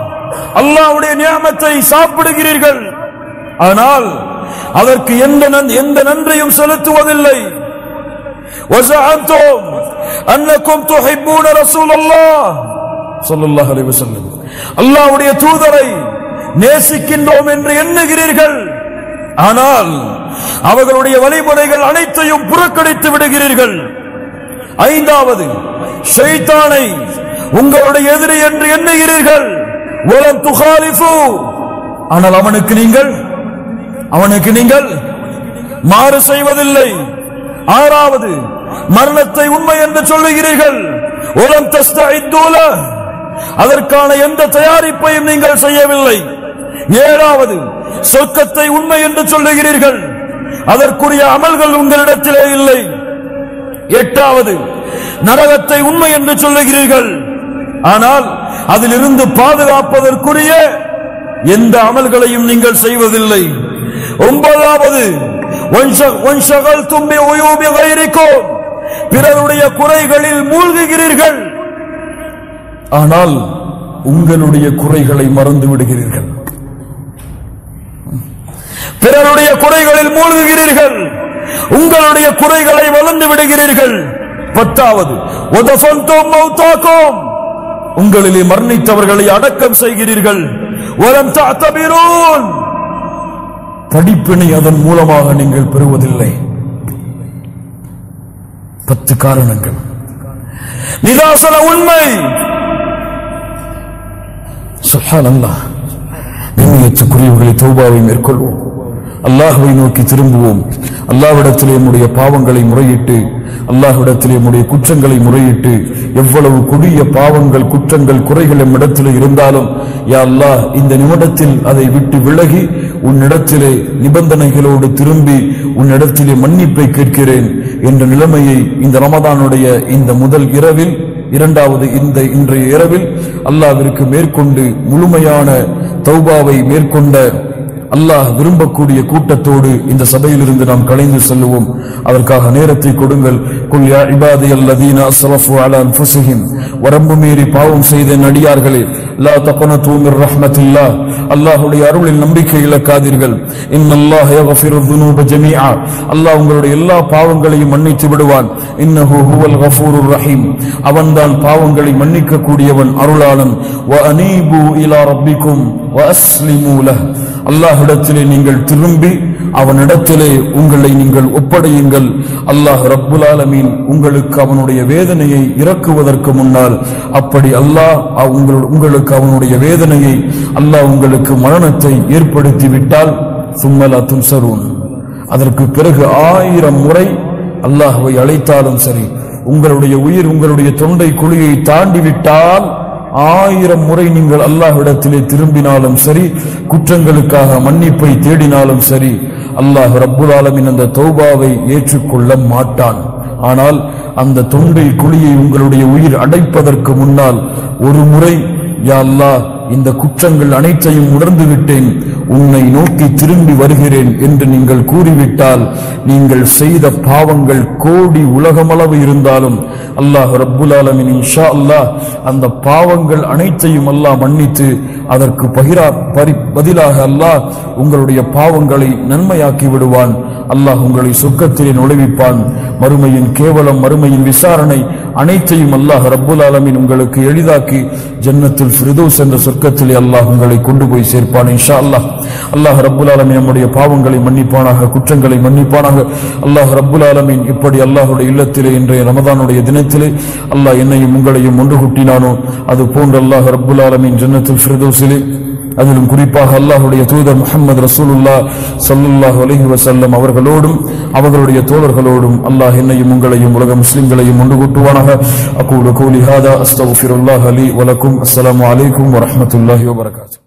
அல்லாஹ்வுடைய நிஅமத்தை சாப்பிடுகிறீர்கள், ஆனால் அதற்கு எந்த நன்றியும் செலுத்துவதில்லை. வஸஅன்தும் அன்னக்கும் துஹிப்பூன ரசூலல்லாஹ் ஸல்லல்லாஹு அலைஹி வஸல்லம், அல்லாஹ்வுடைய தூதரை நேசிக்கின்றோம் என்று எண்ணுகிறீர்கள், ஆனால் அவர்களுடைய வழிமுறைகள் அனைத்தையும் புறக்கணித்து விடுகிறீர்கள். ஐந்தாவது, ஷைத்தானை உங்களுடைய எதிரி என்று எண்ணுகிறீர்கள், வலம் துகாலிஃபு, ஆனால் அவனுக்கு நீங்கள் மாறு செய்வதில்லை. ஆறாவது, மரணத்தை உண்மை என்று சொல்லுகிறீர்கள், வலம் தஸ்தஇது லஹ், அதற்கான எந்த தயாரிப்பையும் நீங்கள் செய்யவில்லை. ஏழாவது, சொர்க்கத்தை உண்மை என்று சொல்லுகிறீர்கள், அதற்குரிய அமல்கள் உங்களிடத்திலே இல்லை. எட்டாவது, நரகத்தை உண்மை என்று சொல்லுகிறீர்கள், ஆனால் அதிலிருந்து பாதுகாப்பதற்குரிய எந்த அமல்களையும் நீங்கள் செய்வதில்லை. ஒன்பதாவது, வன்ஷகல்தும் பிஉயூபி கைரிக்கும், பிறருடைய குறைகளில் மூழ்குகிறீர்கள், ஆனால் உங்களுடைய குறைகளை மறந்து விடுகிறீர்கள். பிறருடைய குறைகளில் மூழ்குகிறீர்கள், உங்களுடைய குறைகளை மறந்து விடுகிறீர்கள். பத்தாவது, வதஃபன்தும் மௌதாக்கும், உங்களிலே மரணித்தவர்களை அடக்கம் செய்கிறீர்கள். வலம் தஅதபிரூன், படிப்பினை அதன் மூலமாக நீங்கள் பெறுவதில்லை. 10 காரணங்கள். நிதாசன உண்மை. சுப்ஹானல்லாஹ். நினையத்துக்குரியவர்களை தௌபாவை மேற்கொள்வோம், அல்லாஹ்வை நோக்கி திரும்புவோம், அல்லாஹ்விடத்திலே நம்முடைய பாவங்களை முறையிட்டு, அல்லாஹ்விடத்திலே நம்முடைய குற்றங்களை முறையிட்டு, எவ்வளவு கொடிய பாவங்கள், குற்றங்கள், குறைகள் நம்மிடத்திலே இருந்தாலும், யா அல்லாஹ், இந்த நிமிடத்தில் அதை விட்டு விலகி உன்னிடத்திலே நிபந்தனைகளோடு திரும்பி உன்னிடத்திலே மன்னிப்பை கேட்கிறேன் என்ற நிலைமையை இந்த ரமதானுடைய இந்த முதல் இரவில், இரண்டாவது இன்றைய இரவில் அல்லாஹ்விற்கு மேற்கொண்டு முழுமையான தௌபாவை மேற்கொண்ட அல்லாஹ் விரும்பக்கூடிய கூட்டத்தோடு இந்த சபையிலிருந்து நாம் கலைந்து செல்லுவோம். அதற்காக நேரத்தை கொடுங்கள். குல் யா இபாதியல்லதீன அஸ்ரஃபு அலா அன்ஃபுஸிஹிம், வரம்பு மீறி பாவம் செய்த நடிகார்களே, லா தக்னது மிர் ரஹ்மத்தில்லாஹ், அல்லாஹ்வுடைய அருளில் நம்பிக்கை இழக்காதீர்கள். இன்னல்லாஹ யக்ஃபிரு ذுனூப ஜமீஆ, அல்லாஹ் உங்களுடைய எல்லா பாவங்களையும் மன்னித்து விடுவான். இன்னஹு ஹுவல் கஃபூருர் ரஹீம், அவன்தான் பாவங்களை மன்னிக்க கூடியவன், அருளாளன். வ அனீபு இலா ரப்பிக்கும் வ அஸ்லிமு லஹ், அல்லாஹ்விடத்திலே நீங்கள் திரும்பி அவனிடத்திலே உங்களை நீங்கள் ஒப்படையுங்கள். அல்லாஹ் ரப்புல் ஆலமீன் உங்களுக்கு அவனுடைய வேதனையை இறக்குவதற்கு முன்னால், அப்படி அல்லாஹ் உங்களுக்கு அவனுடைய வேதனையை, அல்லாஹ் உங்களுக்கு மரணத்தை ஏற்படுத்தி விட்டால், சும்மலா துன்சரூன், அதற்கு பிறகு 1000 முறை அல்லாஹ்வை அழைத்தாலும் சரி, உங்களுடைய உயிர் உங்களுடைய தொண்டை குழியை தாண்டி விட்டால் 1000 முறை நீங்கள் அல்லாஹ்விடத்திலே திரும்பினாலும் சரி, குற்றங்களுக்காக மன்னிப்பை தேடினாலும் சரி, அல்லாஹ் ரப்புல் ஆலமீன் அந்த தௌபாவை ஏற்றுக்கொள்ள மாட்டான். ஆனால் அந்த தொண்டை குழியை உங்களுடைய உயிர் அடைப்பதற்கு முன்னால் ஒரு முறை, யா அல்லாஹ், இந்த குற்றங்கள் அனைத்தையும் உணர்ந்து விட்டேன், உன்னை நோக்கி திரும்பி வருகிறேன் என்று நீங்கள் கூறிவிட்டால், நீங்கள் செய்த பாவங்கள் கோடி உலகமளவு இருந்தாலும் அல்லாஹ் ரப்புல் ஆலமீன் இன்ஷா அல்லாஹ் அந்த பாவங்கள் அனைத்தையும் அல்லாஹ் மன்னித்து, அதற்கு பதிலாக அல்லாஹ் உங்களுடைய பாவங்களை நன்மையாக்கி விடுவான். அல்லாஹ் உங்களை சொர்க்கத்திலே நுழைவிப்பான். மறுமையின் கேவலம், மறுமையின் விசாரணை அனைத்தையும் அல்லாஹ் ரப்புல் ஆலமீன் உங்களுக்கு எளிதாக்கி ஜன்னத்துல் ஃபிர்தௌஸ் என்ற சொர்க்கத்திலே அல்லாஹ் உங்களை கொண்டு போய் சேர்ப்பான் இன்ஷா அல்லாஹ். அல்லாஹ் ரப்புல் ஆலமீன் நம்முடைய பாவங்களை மன்னிப்பானாக, குற்றங்களை மன்னிப்பானாக. அல்லாஹ் ரப்புல் ஆலமீன் இப்படி அல்லாஹ்வுடைய இல்லத்திலே இன்றைய ரமதானுடைய தினத்திலே அல்லாஹ் என்னையும் உங்களையும் ஒன்று கூட்டினானோ அது போன்று அல்லாஹ் ரப்புல் ஆலமீன் ஜன்னத்துல் ஃபிர்தௌஸிலே, அதிலும் குறிப்பாக அல்லாஹ்வுடைய தூதர் முஹம்மது ரசூலுல்லாஹ் ஸல்லல்லாஹு அலைஹி வஸல்லம் அவர்களோடும் அவர்களுடைய தோழர்களோடும் அல்லாஹ் என்னையும் உங்களையும் உலக முஸ்லிம்களையும் ஒன்று கூட்டுவானாக. அகூலு கௌலி ஹாதா அஸ்தக்ஃபிருல்லாஹ லி வ லக்கும். அஸ்ஸலாமு அலைக்கும் வ ரஹ்மத்துல்லாஹி வ பரகாத்துஹு.